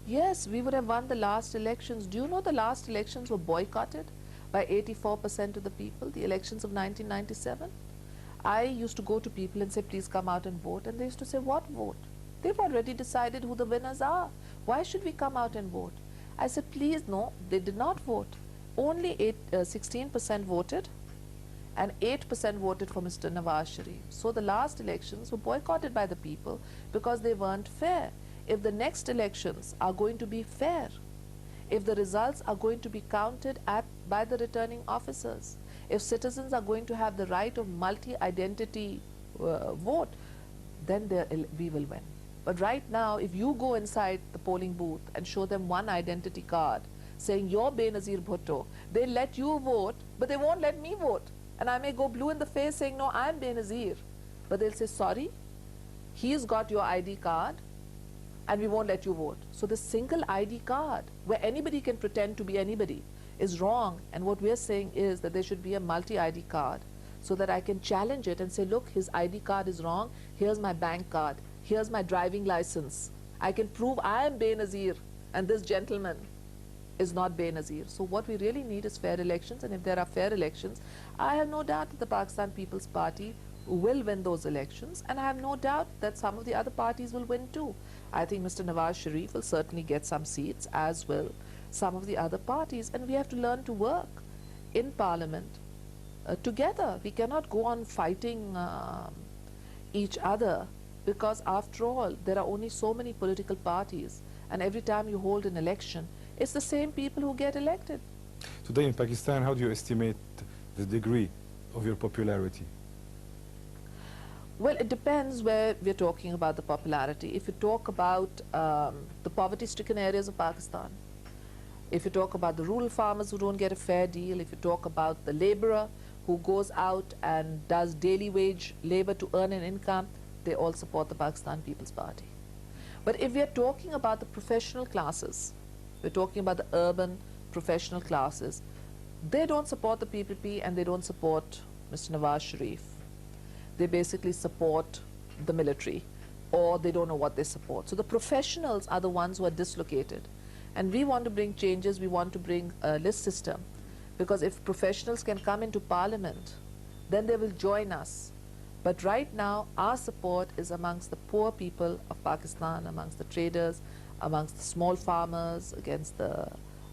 Yes, we would have won the last elections. Do you know the last elections were boycotted by 84% of the people, the elections of 1997? I used to go to people and say, please come out and vote. And they used to say, what vote? They've already decided who the winners are. Why should we come out and vote? I said, please, no, they did not vote. Only 16% voted and 8% voted for Mr. Nawaz Sharif. So the last elections were boycotted by the people because they weren't fair. If the next elections are going to be fair, if the results are going to be counted by the returning officers, if citizens are going to have the right of multi-identity vote, then we will win. But right now, if you go inside the polling booth and show them one identity card saying you're Benazir Bhutto, they let you vote, but they won't let me vote. And I may go blue in the face saying, no, I'm Benazir. But they'll say, sorry, he's got your ID card and we won't let you vote. So the single ID card, where anybody can pretend to be anybody, is wrong. And what we're saying is that there should be a multi-ID card so that I can challenge it and say, look, his ID card is wrong. Here's my bank card. Here's my driving license. I can prove I am Benazir and this gentleman is not Benazir. So what we really need is fair elections, and if there are fair elections, I have no doubt that the Pakistan People's Party will win those elections, and I have no doubt that some of the other parties will win too. I think Mr. Nawaz Sharif will certainly get some seats, as will some of the other parties, and we have to learn to work in Parliament together. We cannot go on fighting each other, because after all, there are only so many political parties, and every time you hold an election, it's the same people who get elected. Today in Pakistan, how do you estimate the degree of your popularity? Well, it depends where we're talking about the popularity. If you talk about the poverty-stricken areas of Pakistan, if you talk about the rural farmers who don't get a fair deal, if you talk about the laborer who goes out and does daily wage labor to earn an income, they all support the Pakistan People's Party. But if we're talking about the professional classes, we're talking about the urban professional classes, they don't support the PPP and they don't support Mr. Nawaz Sharif. They basically support the military, or they don't know what they support. So the professionals are the ones who are dislocated. And we want to bring changes, we want to bring a list system, because if professionals can come into Parliament, then they will join us. But right now, our support is amongst the poor people of Pakistan, amongst the traders, amongst the small farmers,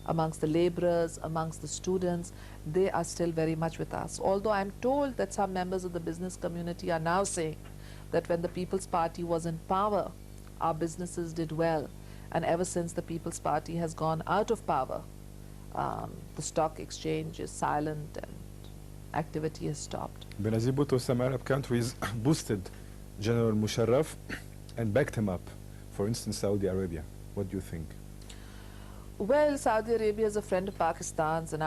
amongst the laborers, amongst the students. They are still very much with us. Although I'm told that some members of the business community are now saying that when the People's Party was in power, our businesses did well. And ever since the People's Party has gone out of power, the stock exchange is silent and activity has stopped. Benazir Bhutto, some Arab countries boosted General Musharraf and backed him up. For instance, Saudi Arabia. What do you think? Well, Saudi Arabia is a friend of Pakistan's, and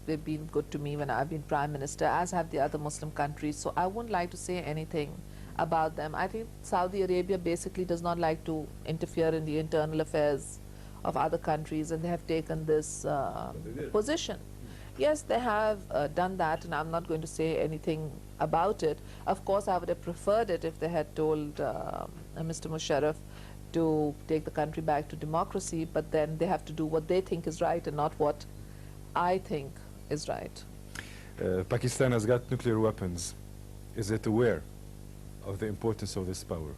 they've been good to me when I've been Prime Minister, as have the other Muslim countries. So I wouldn't like to say anything about them. I think Saudi Arabia basically does not like to interfere in the internal affairs of other countries, and they have taken this position. Yes, they have done that, and I'm not going to say anything about it. Of course, I would have preferred it if they had told Mr. Musharraf to take the country back to democracy, but then they have to do what they think is right and not what I think is right. Pakistan has got nuclear weapons. Is it aware of the importance of this power?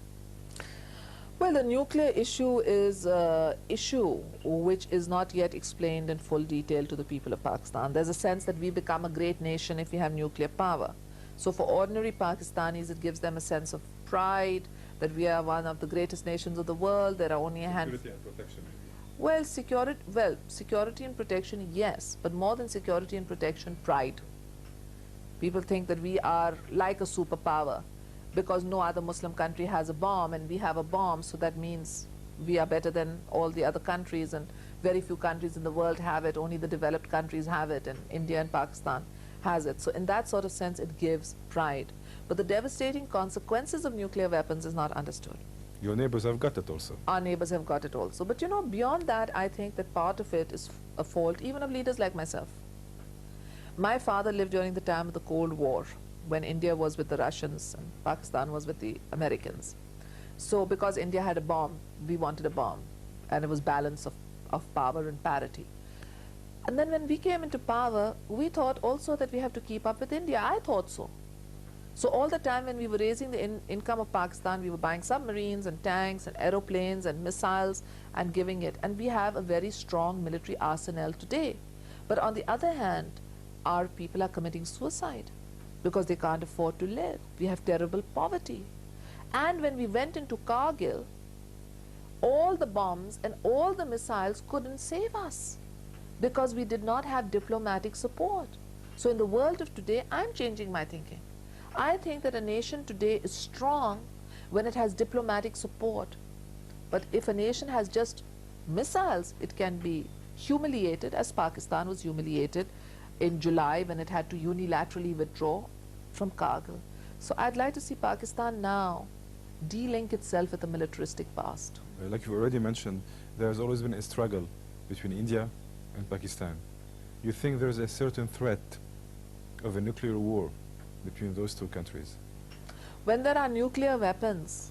Well, the nuclear issue is an issue which is not yet explained in full detail to the people of Pakistan. There's a sense that we become a great nation if we have nuclear power. So for ordinary Pakistanis, it gives them a sense of pride that we are one of the greatest nations of the world. There are only a handful. Security and protection, maybe. Well, security and protection, yes, but more than security and protection, pride. People think that we are like a superpower because no other Muslim country has a bomb and we have a bomb, so that means we are better than all the other countries, and very few countries in the world have it. Only the developed countries have it, and India and Pakistan has it. So in that sort of sense, it gives pride. But the devastating consequences of nuclear weapons is not understood. Your neighbors have got it also. Our neighbors have got it also. But you know, beyond that, I think that part of it is a fault even of leaders like myself. My father lived during the time of the Cold War, when India was with the Russians and Pakistan was with the Americans. So because India had a bomb, we wanted a bomb, and it was balance of power and parity. And then when we came into power, we thought also that we have to keep up with India. I thought so. So all the time when we were raising the income of Pakistan, we were buying submarines and tanks and aeroplanes and missiles and giving it. And we have a very strong military arsenal today. But on the other hand, our people are committing suicide because they can't afford to live. We have terrible poverty. And when we went into Kargil, all the bombs and all the missiles couldn't save us because we did not have diplomatic support. So in the world of today, I'm changing my thinking. I think that a nation today is strong when it has diplomatic support. But if a nation has just missiles, it can be humiliated, as Pakistan was humiliated in July when it had to unilaterally withdraw from Kargil. So I'd like to see Pakistan now de-link itself with a militaristic past. Like you already mentioned, there has always been a struggle between India and Pakistan. You think there's a certain threat of a nuclear war between those two countries? When there are nuclear weapons,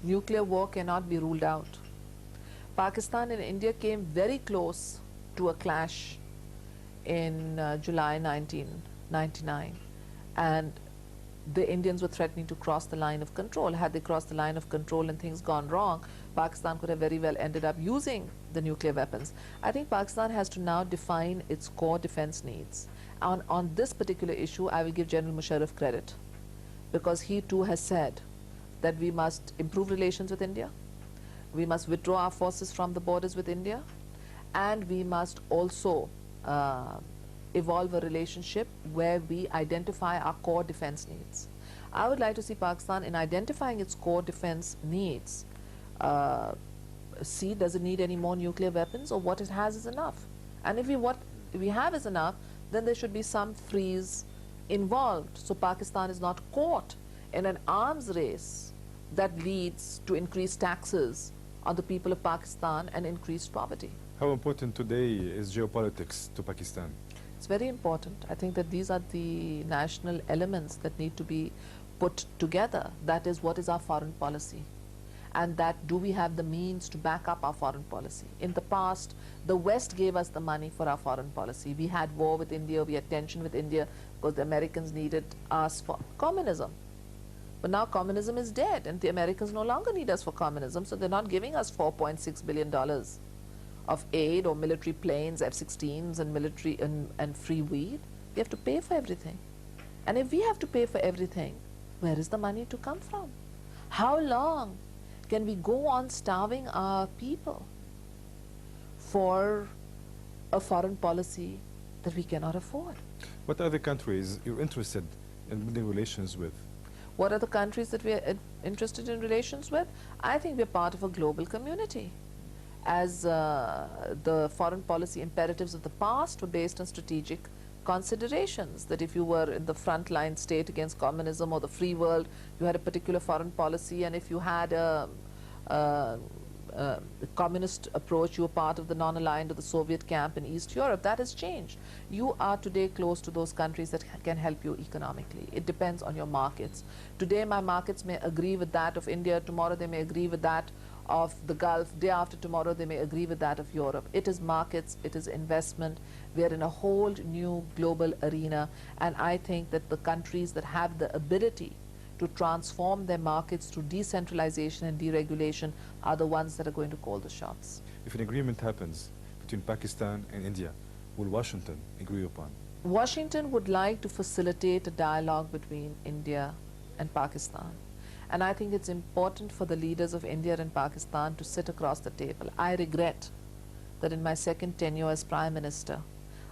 nuclear war cannot be ruled out. Pakistan and India came very close to a clash in July 1999, and the Indians were threatening to cross the line of control. Had they crossed the line of control and things gone wrong, Pakistan could have very well ended up using the nuclear weapons. I think Pakistan has to now define its core defense needs. On this particular issue, I will give General Musharraf credit, because he too has said that we must improve relations with India, we must withdraw our forces from the borders with India, and we must also evolve a relationship where we identify our core defense needs. I would like to see Pakistan, in identifying its core defense needs, see does it need any more nuclear weapons, or what it has is enough. And if what we have is enough, then there should be some freeze involved, so Pakistan is not caught in an arms race that leads to increased taxes on the people of Pakistan and increased poverty. How important today is geopolitics to Pakistan? It's very important. I think that these are the national elements that need to be put together. That is, what is our foreign policy? And that, do we have the means to back up our foreign policy? In the past, the West gave us the money for our foreign policy. We had war with India, we had tension with India because the Americans needed us for communism. But now communism is dead and the Americans no longer need us for communism, so they're not giving us $4.6 billion of aid or military planes, F-16s and military and free weed. We have to pay for everything. And if we have to pay for everything, where is the money to come from? How long can we go on starving our people for a foreign policy that we cannot afford? What are the countries you're interested in building relations with? What are the countries that we are interested in relations with? I think we're part of a global community. As the foreign policy imperatives of the past were based on strategic considerations, that if you were in the frontline state against communism or the free world, you had a particular foreign policy, and if you had a communist approach, you were part of the non-aligned or the Soviet camp in East Europe. That has changed. You are today close to those countries that can help you economically. It depends on your markets. Today my markets may agree with that of India, tomorrow they may agree with that of the Gulf, day after tomorrow they may agree with that of Europe. It is markets, it is investment. We are in a whole new global arena, and I think that the countries that have the ability to transform their markets through decentralization and deregulation are the ones that are going to call the shots. If an agreement happens between Pakistan and India, will Washington agree upon? Washington would like to facilitate a dialogue between India and Pakistan. And I think it's important for the leaders of India and Pakistan to sit across the table. I regret that in my second tenure as Prime Minister,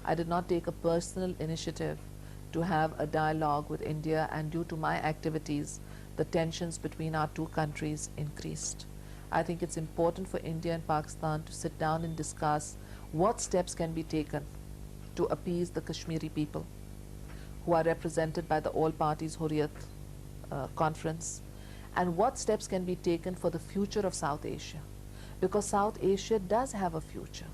I did not take a personal initiative to have a dialogue with India, and due to my activities, the tensions between our two countries increased. I think it's important for India and Pakistan to sit down and discuss what steps can be taken to appease the Kashmiri people, who are represented by the All Parties Hurriyat Conference, and what steps can be taken for the future of South Asia, because South Asia does have a future,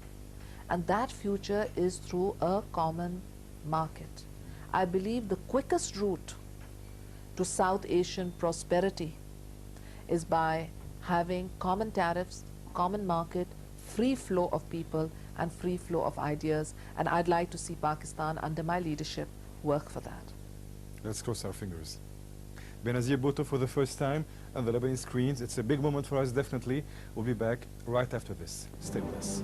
and that future is through a common market. I believe the quickest route to South Asian prosperity is by having common tariffs, common market, free flow of people and free flow of ideas, and I'd like to see Pakistan under my leadership work for that. Let's cross our fingers. Benazir Bhutto for the first time on the Lebanese screens. It's a big moment for us, definitely. We'll be back right after this. Stay with us.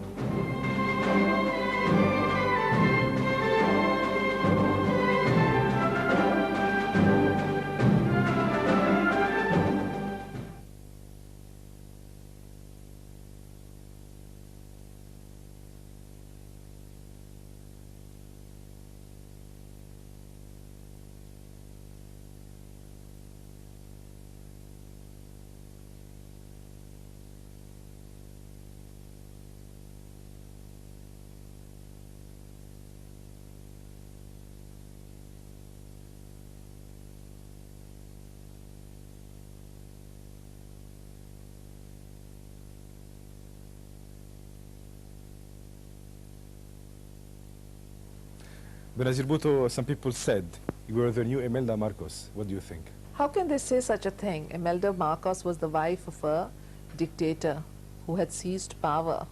Benazir Bhutto, some people said you were the new Imelda Marcos. What do you think? How can they say such a thing? Imelda Marcos was the wife of a dictator who had seized power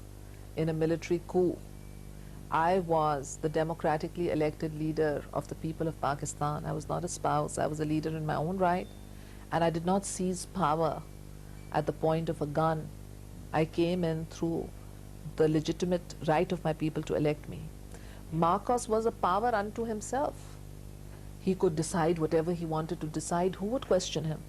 in a military coup. I was the democratically elected leader of the people of Pakistan. I was not a spouse. I was a leader in my own right. And I did not seize power at the point of a gun. I came in through the legitimate right of my people to elect me. Marcos was a power unto himself. He could decide whatever he wanted to decide. Who would question him?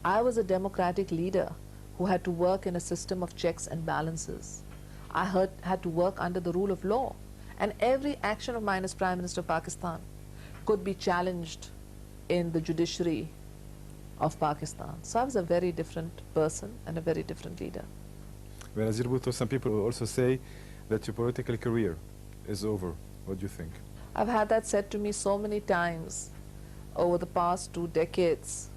I was a democratic leader who had to work in a system of checks and balances. I had to work under the rule of law. And every action of mine as Prime Minister of Pakistan could be challenged in the judiciary of Pakistan. So I was a very different person and a very different leader. Benazir Bhutto, some people also say that your political career is over. What do you think? I've had that said to me so many times over the past 2 decades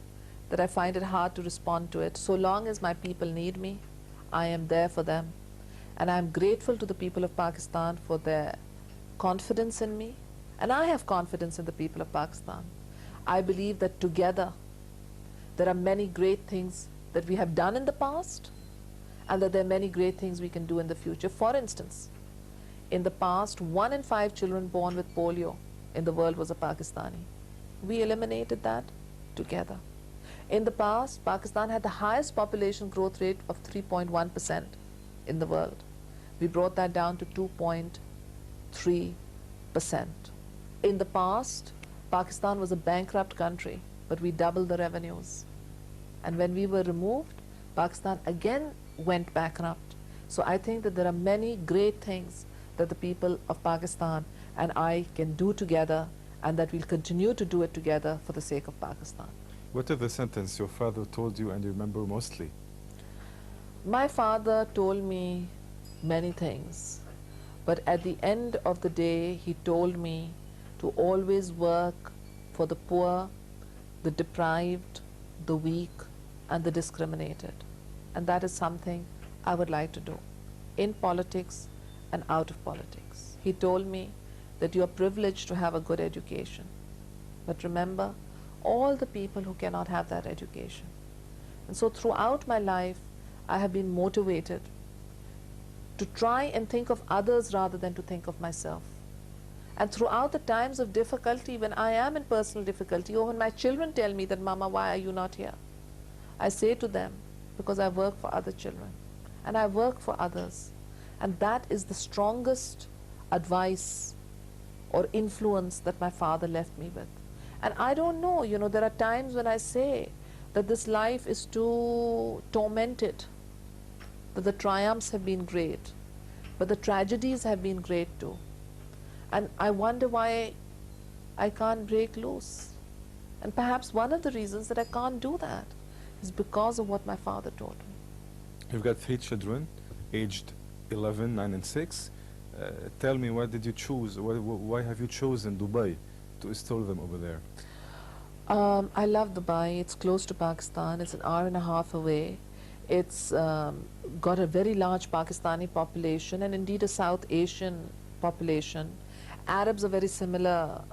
that I find it hard to respond to it. So long as my people need me, I am there for them. And I'm grateful to the people of Pakistan for their confidence in me. And I have confidence in the people of Pakistan. I believe that together there are many great things that we have done in the past and that there are many great things we can do in the future. For instance, in the past, 1 in 5 children born with polio in the world was a Pakistani. We eliminated that together. In the past, Pakistan had the highest population growth rate of 3.1% in the world. We brought that down to 2.3%. In the past, Pakistan was a bankrupt country, but we doubled the revenues. And when we were removed, Pakistan again went bankrupt. So I think that there are many great things that the people of Pakistan and I can do together, and that we'll continue to do it together for the sake of Pakistan. What is the sentence your father told you and you remember mostly? My father told me many things, but at the end of the day, he told me to always work for the poor, the deprived, the weak, and the discriminated. And that is something I would like to do in politics and out of politics. He told me that you are privileged to have a good education. But remember, all the people who cannot have that education. And so throughout my life, I have been motivated to try and think of others rather than to think of myself. And throughout the times of difficulty, when I am in personal difficulty, or when my children tell me that, Mama, why are you not here? I say to them, because I work for other children, and I work for others. And that is the strongest advice or influence that my father left me with. And I don't know, there are times when I say that this life is too tormented, that the triumphs have been great, but the tragedies have been great too. And I wonder why I can't break loose. And perhaps one of the reasons that I can't do that is because of what my father told me. You've got 3 children, aged 11, 9, and 6. Tell me, why did you choose? Why have you chosen Dubai to install them over there? I love Dubai. It's close to Pakistan. It's an hour and a half away. It's got a very large Pakistani population and indeed a South Asian population. Arabs are very similar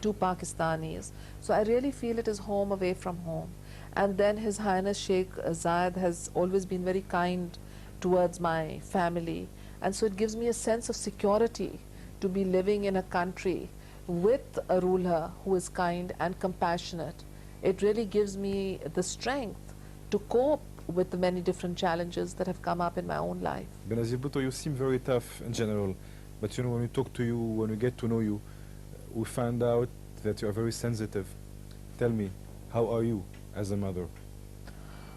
to Pakistanis. So I really feel it is home away from home. And then His Highness Sheikh Zayed has always been very kind towards my family. And so it gives me a sense of security to be living in a country with a ruler who is kind and compassionate It really gives me the strength to cope with the many different challenges that have come up in my own life. Benazir Bhutto, you seem very tough in general, but you know, when we talk to you, when we get to know you, we find out that you are very sensitive. Tell me, how are you as a mother?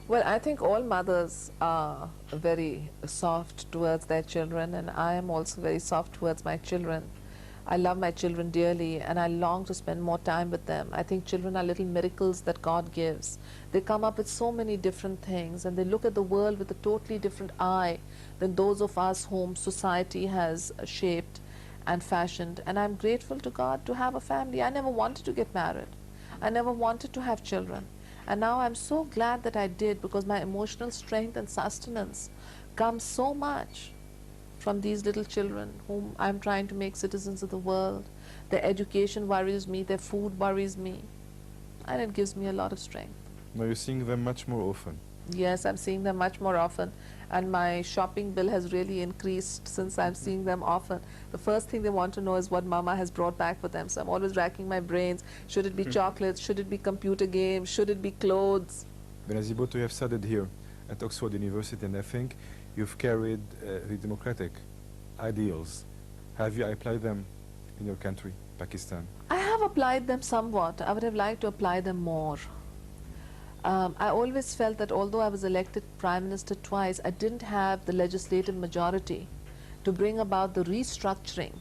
Well, I think all mothers are very soft towards their children, and I am also very soft towards my children. I love my children dearly, and I long to spend more time with them. I think children are little miracles that God gives. They come up with so many different things, and they look at the world with a totally different eye than those of us whom society has shaped and fashioned. And I'm grateful to God to have a family. I never wanted to get married. I never wanted to have children. And now I'm so glad that I did, because my emotional strength and sustenance comes so much from these little children whom I'm trying to make citizens of the world. Their education worries me, their food worries me, and it gives me a lot of strength. Now you're seeing them much more often. Yes, I'm seeing them much more often, and my shopping bill has really increased since I'm seeing them often. The first thing they want to know is what Mama has brought back for them, so I'm always racking my brains. Should it be chocolates? Should it be computer games? Should it be clothes? Benazir Bhutto, you have studied here at Oxford University, and I think you've carried the democratic ideals. Have you applied them in your country, Pakistan? I have applied them somewhat. I would have liked to apply them more. I always felt that although I was elected Prime Minister twice, I didn't have the legislative majority to bring about the restructuring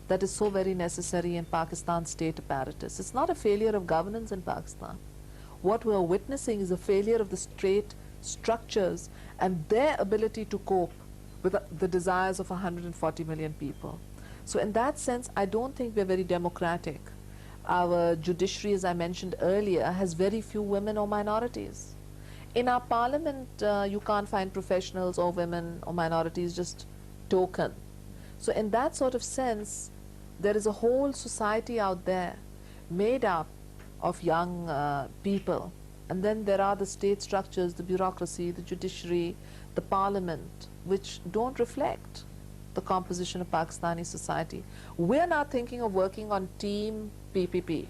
that is so very necessary in Pakistan's state apparatus. It's not a failure of governance in Pakistan. What we are witnessing is a failure of the state structures and their ability to cope with the desires of 140 million people. So in that sense, I don't think we're very democratic. Our judiciary, as I mentioned earlier, has very few women or minorities. In our parliament, you can't find professionals or women or minorities, just token. So in that sort of sense, there is a whole society out there made up of young people. And then there are the state structures, the bureaucracy, the judiciary, the parliament, which don't reflect the composition of Pakistani society. We're now thinking of working on Team PPP.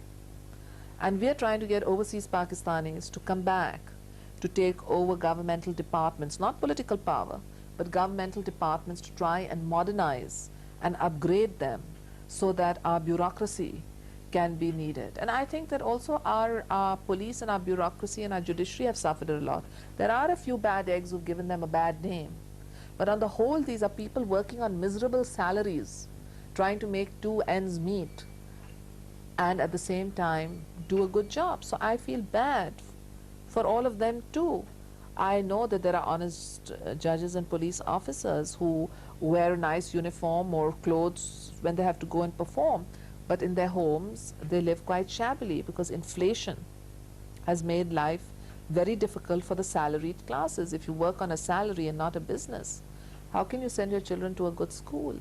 And we're trying to get overseas Pakistanis to come back to take over governmental departments, not political power, but governmental departments, to try and modernize and upgrade them so that our bureaucracy can be needed. And I think that also our police and our bureaucracy and our judiciary have suffered a lot. There are a few bad eggs who've given them a bad name. But on the whole, these are people working on miserable salaries, trying to make two ends meet, and at the same time do a good job. So I feel bad for all of them too. I know that there are honest judges and police officers who wear a nice uniform or clothes when they have to go and perform. But in their homes, they live quite shabbily because inflation has made life very difficult for the salaried classes. If you work on a salary and not a business, how can you send your children to a good school?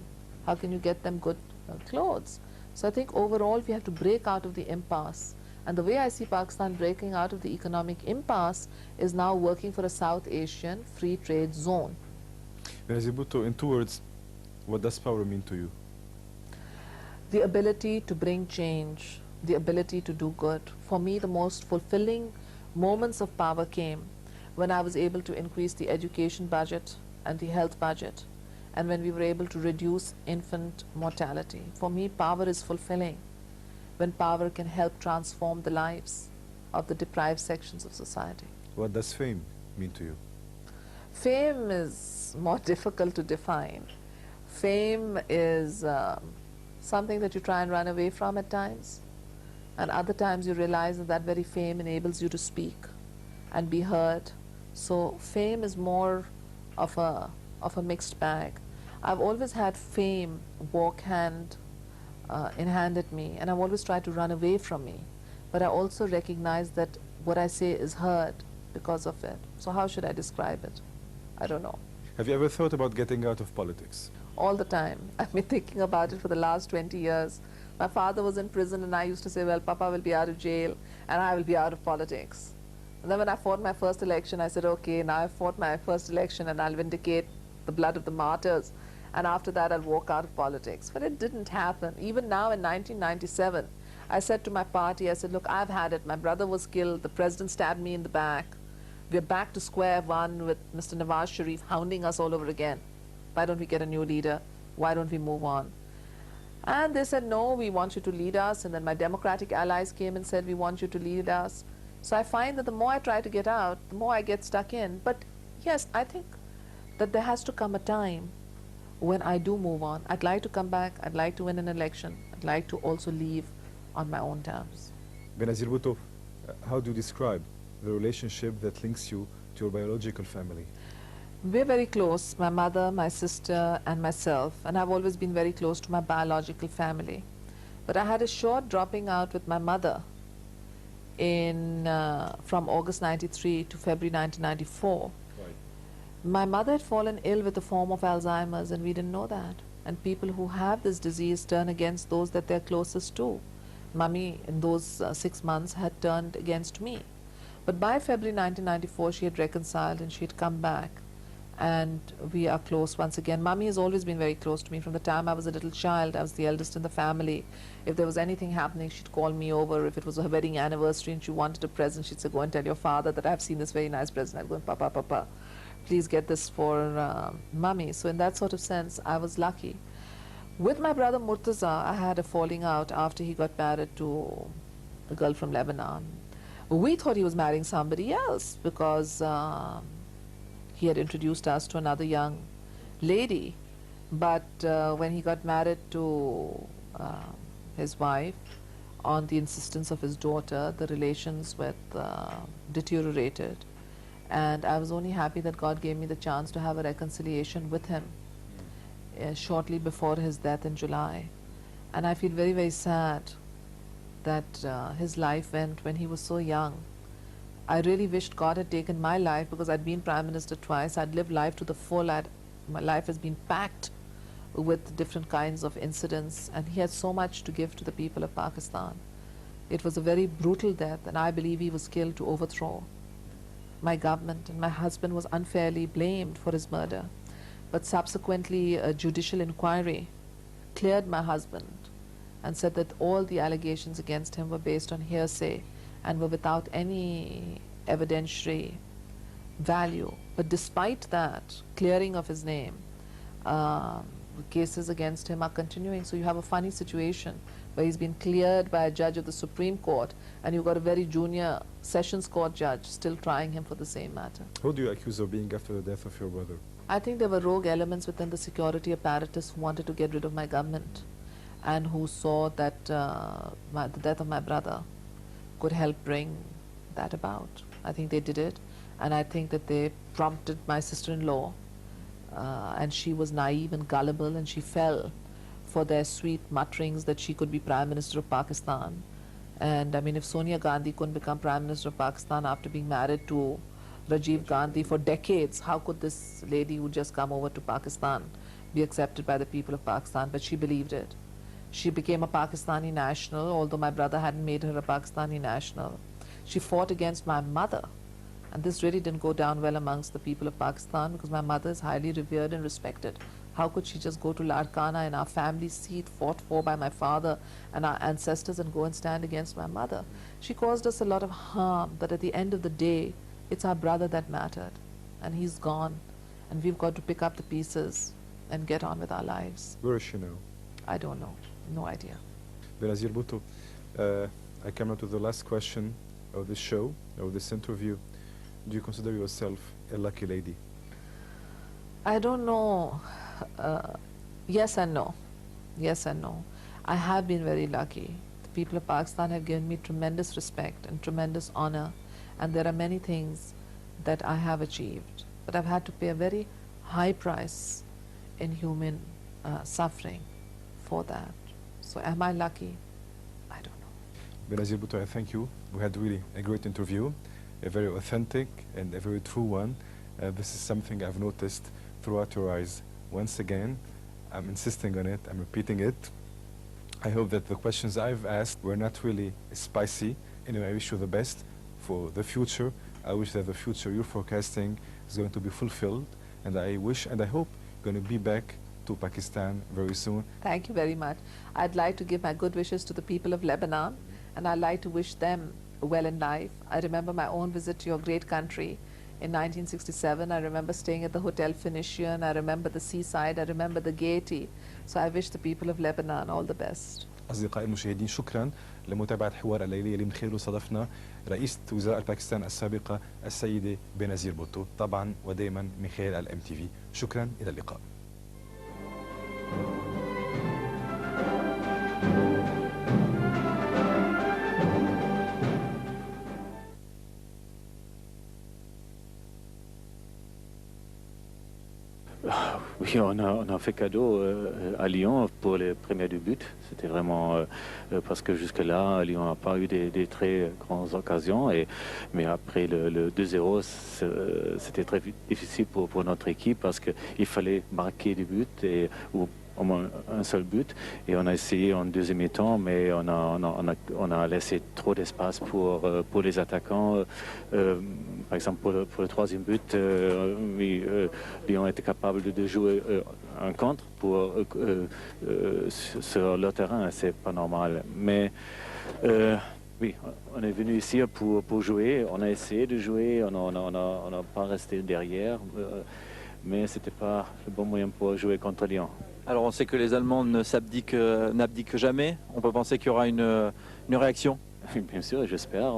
How can you get them good clothes? So I think overall we have to break out of the impasse. And the way I see Pakistan breaking out of the economic impasse is now working for a South Asian free trade zone. Benazir Bhutto, in 2 words, what does power mean to you? The ability to bring change, the ability to do good. For me, the most fulfilling moments of power came when I was able to increase the education budget and the health budget, and when we were able to reduce infant mortality. For me, power is fulfilling when power can help transform the lives of the deprived sections of society. What does fame mean to you? Fame is more difficult to define. Fame is something that you try and run away from at times, and other times you realize that that very fame enables you to speak and be heard. So fame is more of a mixed bag. I've always had fame walk hand in hand at me, and I've always tried to run away from me. But I also recognize that what I say is heard because of it. So how should I describe it? I don't know. Have you ever thought about getting out of politics? All the time. I've been thinking about it for the last 20 years. My father was in prison, and I used to say, well, Papa will be out of jail and I will be out of politics. And then when I fought my first election, I said, okay, now I've fought my first election and I'll vindicate the blood of the martyrs, and after that I'll walk out of politics. But it didn't happen. Even now in 1997, I said to my party, I said, look, I've had it. My brother was killed. The president stabbed me in the back. We're back to square one with Mr. Nawaz Sharif hounding us all over again. Why don't we get a new leader? Why don't we move on? And they said, no, we want you to lead us. And then my Democratic allies came and said, we want you to lead us. So I find that the more I try to get out, the more I get stuck in. But yes, I think that there has to come a time when I do move on. I'd like to come back. I'd like to win an election. I'd like to also leave on my own terms. Benazir Bhutto, how do you describe the relationship that links you to your biological family? We're very close, my mother, my sister, and myself, and I've always been very close to my biological family. But I had a short dropping out with my mother from August 93 to February 1994. Right. My mother had fallen ill with a form of Alzheimer's, and we didn't know that. And people who have this disease turn against those that they're closest to. Mummy, in those 6 months, had turned against me. But by February 1994, she had reconciled and she had come back. And we are close once again. Mummy has always been very close to me. From the time I was a little child, I was the eldest in the family. If there was anything happening, she'd call me over. If it was her wedding anniversary and she wanted a present, she'd say, go and tell your father that I've seen this very nice present. I'd go, Papa, Papa, please get this for Mummy. So in that sort of sense, I was lucky. With my brother Murtaza, I had a falling out after he got married to a girl from Lebanon. We thought he was marrying somebody else because he had introduced us to another young lady. But when he got married to his wife, on the insistence of his daughter, the relations deteriorated. And I was only happy that God gave me the chance to have a reconciliation with him shortly before his death in July. And I feel very, very sad that his life went when he was so young. I really wished God had taken my life because I'd been Prime Minister twice. I'd lived life to the full. My life has been packed with different kinds of incidents, and he had so much to give to the people of Pakistan. It was a very brutal death, and I believe he was killed to overthrow my government, and my husband was unfairly blamed for his murder. But subsequently, a judicial inquiry cleared my husband and said that all the allegations against him were based on hearsay and were without any evidentiary value. But despite that clearing of his name, cases against him are continuing. So you have a funny situation where he's been cleared by a judge of the Supreme Court, and you've got a very junior Sessions Court judge still trying him for the same matter. Who do you accuse of being after the death of your brother? I think there were rogue elements within the security apparatus who wanted to get rid of my government and who saw that the death of my brother could help bring that about. I think they did it, and I think that they prompted my sister-in-law, and she was naive and gullible, and she fell for their sweet mutterings that she could be Prime Minister of Pakistan. And I mean, if Sonia Gandhi couldn't become Prime Minister of Pakistan after being married to Rajiv Gandhi for decades, how could this lady who just come over to Pakistan be accepted by the people of Pakistan? But she believed it. She became a Pakistani national, although my brother hadn't made her a Pakistani national. She fought against my mother, and this really didn't go down well amongst the people of Pakistan because my mother is highly revered and respected. How could she just go to Ladkana in our family seat, fought for by my father and our ancestors, and go and stand against my mother? She caused us a lot of harm, but at the end of the day, it's our brother that mattered, and he's gone, and we've got to pick up the pieces and get on with our lives. Where is she now? I don't know. No idea. Benazir Bhutto, I come now to the last question of this show, of this interview. Do you consider yourself a lucky lady? I don't know. Yes and no. Yes and no. I have been very lucky. The people of Pakistan have given me tremendous respect and tremendous honor, and there are many things that I have achieved, but I've had to pay a very high price in human suffering for that. So am I lucky? I don't know. Benazir Bhutto, I thank you. We had really a great interview, a very authentic and a very true one. This is something I've noticed throughout your eyes. Once again, I'm insisting on it, I'm repeating it. I hope that the questions I've asked were not really spicy. Anyway, I wish you the best for the future. I wish that the future you're forecasting is going to be fulfilled, and I wish and I hope you're going to be back to Pakistan very soon. Thank you very much. I'd like to give my good wishes to the people of Lebanon, and I'd like to wish them well in life. I remember my own visit to your great country in 1967. I remember staying at the Hotel Phoenician. I remember the seaside. I remember the gaiety. So I wish the people of Lebanon all the best. أصدقائي المشاهدين، شكرا لمتابعة حوار الليلة اللي من خلاله صادفنا رئيسة وزراء باكستان السابقة السيدة بنزير بوتو، طبعا ودائما من خلال الMTV. شكرا، إلى اللقاء. Oui, on a fait cadeau à Lyon pour les premiers deux buts. C'était vraiment parce que jusque-là, Lyon n'a pas eu des très grandes occasions. Mais après le 2-0, c'était très difficile pour notre équipe parce qu'il fallait marquer des buts ou au moins un seul but. Et on a essayé en deuxième mi-temps, mais on a laissé trop d'espace pour les attaquants. Par exemple, pour le troisième but, Lyon était capable de jouer un contre sur le terrain. C'est pas normal. Mais oui, on est venu ici pour jouer. On a essayé de jouer. On n'a pas resté derrière. Mais ce n'était pas le bon moyen pour jouer contre Lyon. Alors on sait que les Allemands n'abdiquent jamais. On peut penser qu'il y aura une réaction. Bien sûr, j'espère.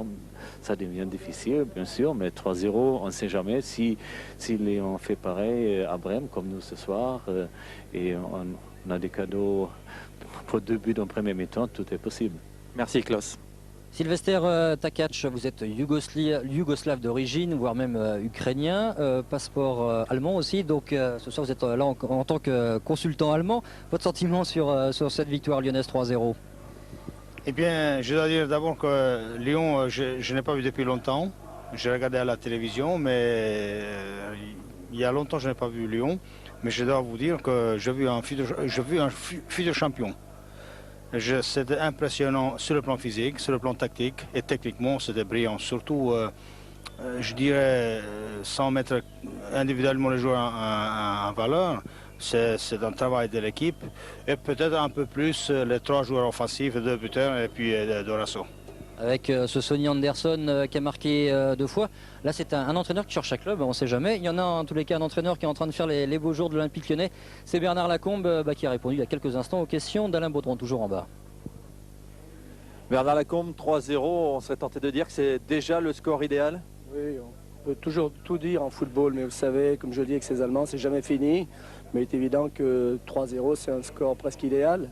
Ça devient difficile, bien sûr, mais 3-0, on ne sait jamais. Si Lyon fait pareil à Brême, comme nous ce soir, et on a des cadeaux pour 2 buts en premier mi-temps, tout est possible. Merci Klaus. Sylvester Takac, vous êtes yougoslave d'origine, voire même ukrainien, passeport allemand aussi. Donc ce soir, vous êtes là en tant que consultant allemand. Votre sentiment sur cette victoire lyonnaise 3-0? Eh bien, je dois dire d'abord que Lyon, je n'ai pas vu depuis longtemps. J'ai regardé à la télévision, mais il y a longtemps je n'ai pas vu Lyon. Mais je dois vous dire que j'ai vu un futur champion. C'était impressionnant sur le plan physique, sur le plan tactique et techniquement c'était brillant. Surtout, je dirais, sans mettre individuellement les joueurs en valeur, c'est un travail de l'équipe et peut-être un peu plus les 3 joueurs offensifs, 2 buteurs et puis Dorasso. Avec ce Sonny Anderson qui a marqué 2 fois. Là, c'est un entraîneur qui cherche chaque club, on ne sait jamais. Il y en a en tous les cas un entraîneur qui est en train de faire les beaux jours de l'Olympique Lyonnais. C'est Bernard Lacombe qui a répondu il y a quelques instants aux questions d'Alain Baudron, toujours en bas. Bernard Lacombe, 3-0, on serait tenté de dire que c'est déjà le score idéal? Oui, on peut toujours tout dire en football, mais vous savez, comme je le dis avec ces Allemands, c'est jamais fini. Mais il est évident que 3-0, c'est un score presque idéal.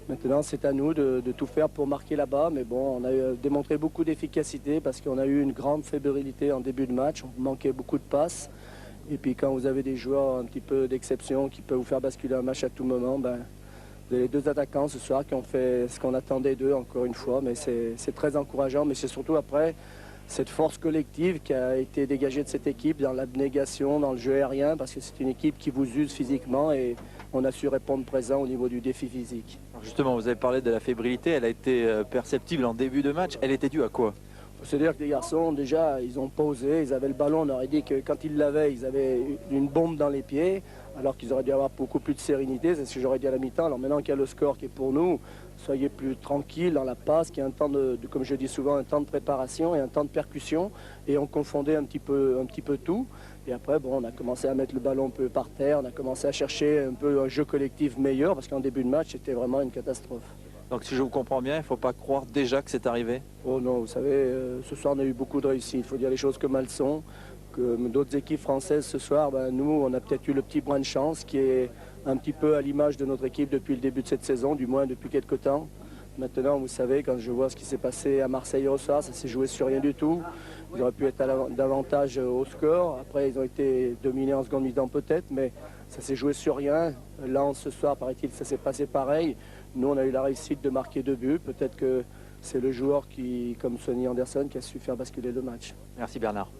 Maintenant, c'est à nous de tout faire pour marquer là-bas. Mais bon, on a démontré beaucoup d'efficacité parce qu'on a eu une grande fébrilité en début de match. On manquait beaucoup de passes. Et puis quand vous avez des joueurs un petit peu d'exception qui peuvent vous faire basculer un match à tout moment, ben, vous avez les 2 attaquants ce soir qui ont fait ce qu'on attendait d'eux encore une fois. Mais c'est très encourageant. Mais c'est surtout après cette force collective qui a été dégagée de cette équipe dans l'abnégation, dans le jeu aérien, parce que c'est une équipe qui vous use physiquement et on a su répondre présent au niveau du défi physique. Alors justement, vous avez parlé de la fébrilité, elle a été perceptible en début de match. Elle était due à quoi? Il faut se dire que les garçons, déjà, ils ont posé, ils avaient le ballon. On aurait dit que quand ils l'avaient, ils avaient une bombe dans les pieds, alors qu'ils auraient dû avoir beaucoup plus de sérénité. C'est ce que j'aurais dit à la mi-temps. Alors maintenant qu'il y a le score qui est pour nous, soyez plus tranquille dans la passe, qu'il y a un temps comme je dis souvent, un temps de préparation et un temps de percussion. Et on confondait un petit peu tout. Et après, bon, on a commencé à mettre le ballon un peu par terre, on a commencé à chercher un peu un jeu collectif meilleur, parce qu'en début de match, c'était vraiment une catastrophe. Donc si je vous comprends bien, il ne faut pas croire déjà que c'est arrivé? Oh non, vous savez, ce soir on a eu beaucoup de réussite, il faut dire les choses comme elles sont. Que d'autres équipes françaises ce soir, ben, nous on a peut-être eu le petit brin de chance qui est un petit peu à l'image de notre équipe depuis le début de cette saison, du moins depuis quelques temps. Maintenant, vous savez, quand je vois ce qui s'est passé à Marseille au soir, ça s'est joué sur rien du tout. Ils auraient pu être davantage au score. Après, ils ont été dominés en seconde mi-temps peut-être, mais ça s'est joué sur rien. Là, ce soir, paraît-il, ça s'est passé pareil. Nous, on a eu la réussite de marquer 2 buts. Peut-être que c'est le joueur qui, comme Sonny Anderson, qui a su faire basculer le match. Merci Bernard.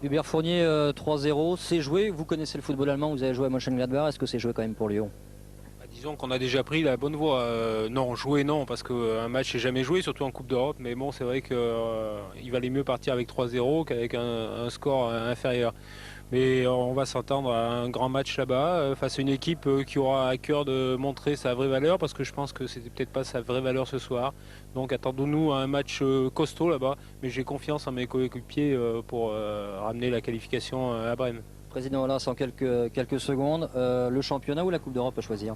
Hubert Fournier, 3-0, c'est joué. Vous connaissez le football allemand, vous avez joué à Mönchengladbach. Est-ce que c'est joué quand même pour Lyon? Disons qu'on a déjà pris la bonne voie. Non, jouer non, parce qu'un match n'est jamais joué, surtout en Coupe d'Europe. Mais bon, c'est vrai qu'il valait mieux partir avec 3-0 qu'avec un score inférieur. Mais on va s'attendre à un grand match là-bas, face à une équipe qui aura à cœur de montrer sa vraie valeur, parce que je pense que c'était peut-être pas sa vraie valeur ce soir. Donc attendons-nous à un match costaud là-bas, mais j'ai confiance en mes coéquipiers pour ramener la qualification à Brême. Président, là, en quelques secondes, le championnat ou la Coupe d'Europe à choisir?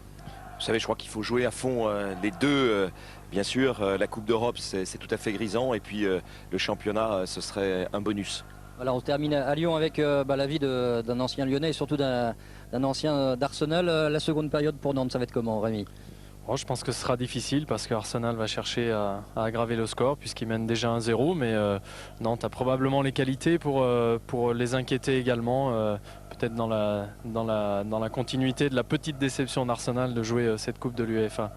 Vous savez, je crois qu'il faut jouer à fond les deux. Bien sûr, la Coupe d'Europe, c'est tout à fait grisant. Et puis le championnat, ce serait un bonus. Voilà, on termine à Lyon avec l'avis d'un ancien Lyonnais et surtout d'un ancien d'Arsenal. La seconde période pour Nantes, ça va être comment, Rémi? Je pense que ce sera difficile parce qu'Arsenal va chercher à aggraver le score puisqu'il mène déjà 1-0. Mais Nantes a probablement les qualités pour les inquiéter également. Peut-être dans la continuité de la petite déception d'Arsenal de jouer cette Coupe de l'UEFA.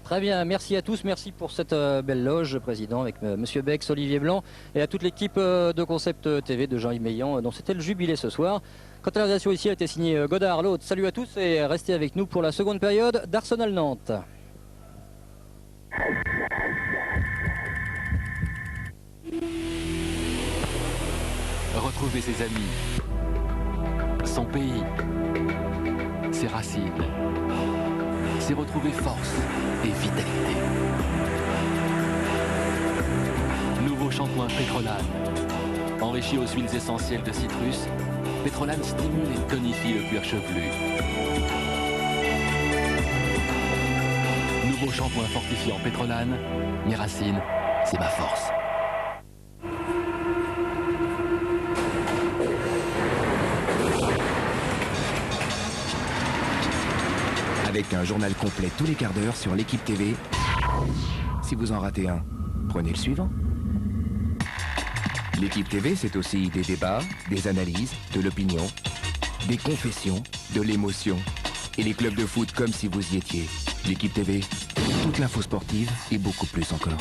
Très bien, merci à tous, merci pour cette belle loge, Président, avec Monsieur Bex, Olivier Blanc et à toute l'équipe de Concept TV de Jean-Yves Meillan, dont c'était le jubilé ce soir. Quant à la réalisation ici, elle a été signée Godard, l'autre. Salut à tous et restez avec nous pour la seconde période d'Arsenal-Nantes. Retrouver ses amis, son pays, ses racines, c'est retrouver force et vitalité. Nouveau shampoing Pétrolane. Enrichi aux huiles essentielles de citrus, Pétrolane stimule et tonifie le cuir chevelu. Nouveau shampoing fortifiant Pétrolane. Mes racines, c'est ma force. Avec un journal complet tous les quarts d'heure sur l'équipe TV. Si vous en ratez un, prenez le suivant. L'équipe TV, c'est aussi des débats, des analyses, de l'opinion, des confessions, de l'émotion. Et les clubs de foot comme si vous y étiez. L'équipe TV, toute l'info sportive et beaucoup plus encore.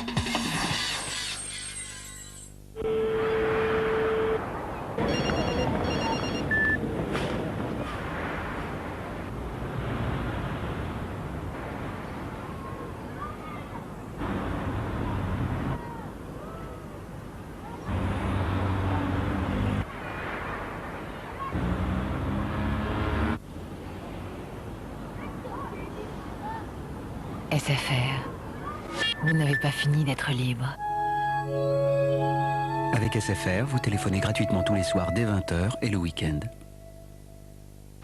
SFR, vous n'avez pas fini d'être libre. Avec SFR, vous téléphonez gratuitement tous les soirs dès 20 h et le week-end.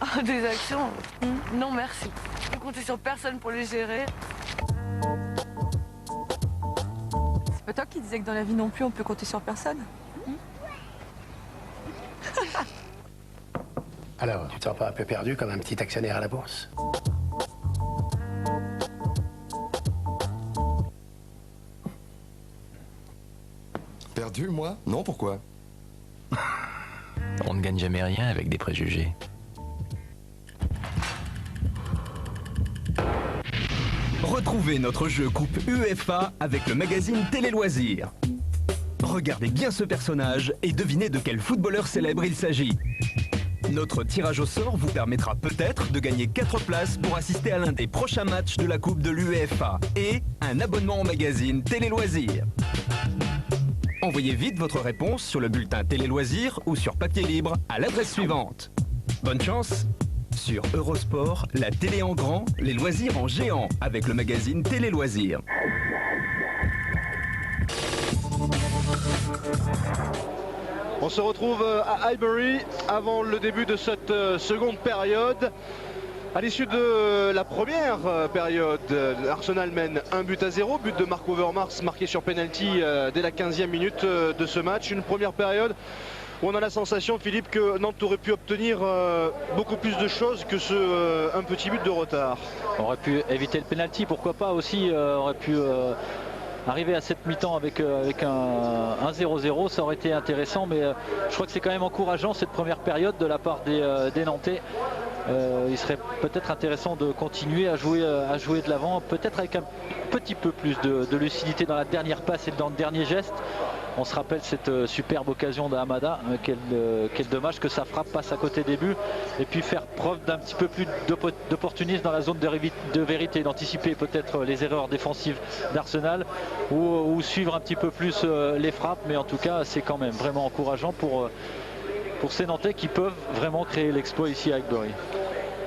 Oh, des actions? Non merci. On comptait sur personne pour les gérer. C'est pas toi qui disais que dans la vie non plus on peut compter sur personne? Alors, tu te sens pas un peu perdu comme un petit actionnaire à la bourse? Perdu, moi? Non, pourquoi? On ne gagne jamais rien avec des préjugés. Retrouvez notre jeu coupe UEFA avec le magazine Télé Loisirs. Regardez bien ce personnage et devinez de quel footballeur célèbre il s'agit. Notre tirage au sort vous permettra peut-être de gagner 4 places pour assister à l'un des prochains matchs de la Coupe de l'UEFA et un abonnement au magazine Télé Loisirs. Envoyez vite votre réponse sur le bulletin Télé Loisirs ou sur papier libre à l'adresse suivante. Bonne chance! Sur Eurosport, la télé en grand, les loisirs en géant avec le magazine Télé Loisirs. On se retrouve à Highbury avant le début de cette seconde période. À l'issue de la première période, Arsenal mène 1-0, but de Marc Overmars marqué sur penalty dès la 15e minute de ce match. Une première période où on a la sensation, Philippe, que Nantes aurait pu obtenir beaucoup plus de choses que un petit but de retard. On aurait pu éviter le penalty, pourquoi pas aussi, aurait pu arriver à cette mi-temps avec un 0-0, ça aurait été intéressant, mais je crois que c'est quand même encourageant cette première période de la part des Nantais. Il serait peut-être intéressant de continuer à jouer de l'avant, peut-être avec un petit peu plus de lucidité dans la dernière passe et dans le dernier geste. On se rappelle cette superbe occasion d'Hamada, quel dommage que sa frappe passe à côté des buts, et puis faire preuve d'un petit peu plus d'opportunisme dans la zone de vérité, d'anticiper peut-être les erreurs défensives d'Arsenal ou suivre un petit peu plus les frappes, mais en tout cas c'est quand même vraiment encourageant pour pour ces Nantais qui peuvent vraiment créer l'exploit ici à Highbury.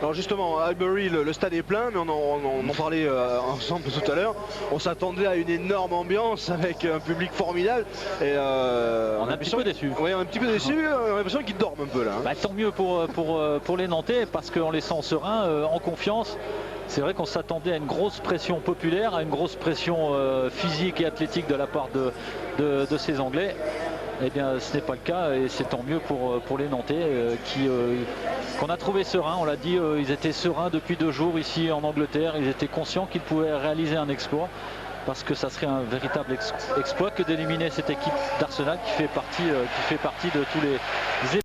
Alors justement, à Highbury, le stade est plein, mais on en parlait ensemble tout à l'heure. On s'attendait à une énorme ambiance avec un public formidable. Et on est un petit peu déçu. Oui, on est un petit peu déçu. On a l'impression qu'ils dorment un peu là. Bah, tant mieux pour les Nantais, parce qu'on les sent sereins, en confiance. C'est vrai qu'on s'attendait à une grosse pression populaire, à une grosse pression physique et athlétique de la part de ces Anglais. Eh bien, ce n'est pas le cas et c'est tant mieux pour les Nantais qu'on a trouvé sereins. On l'a dit, ils étaient sereins depuis 2 jours ici en Angleterre. Ils étaient conscients qu'ils pouvaient réaliser un exploit parce que ça serait un véritable exploit que d'éliminer cette équipe d'Arsenal qui fait partie de tous les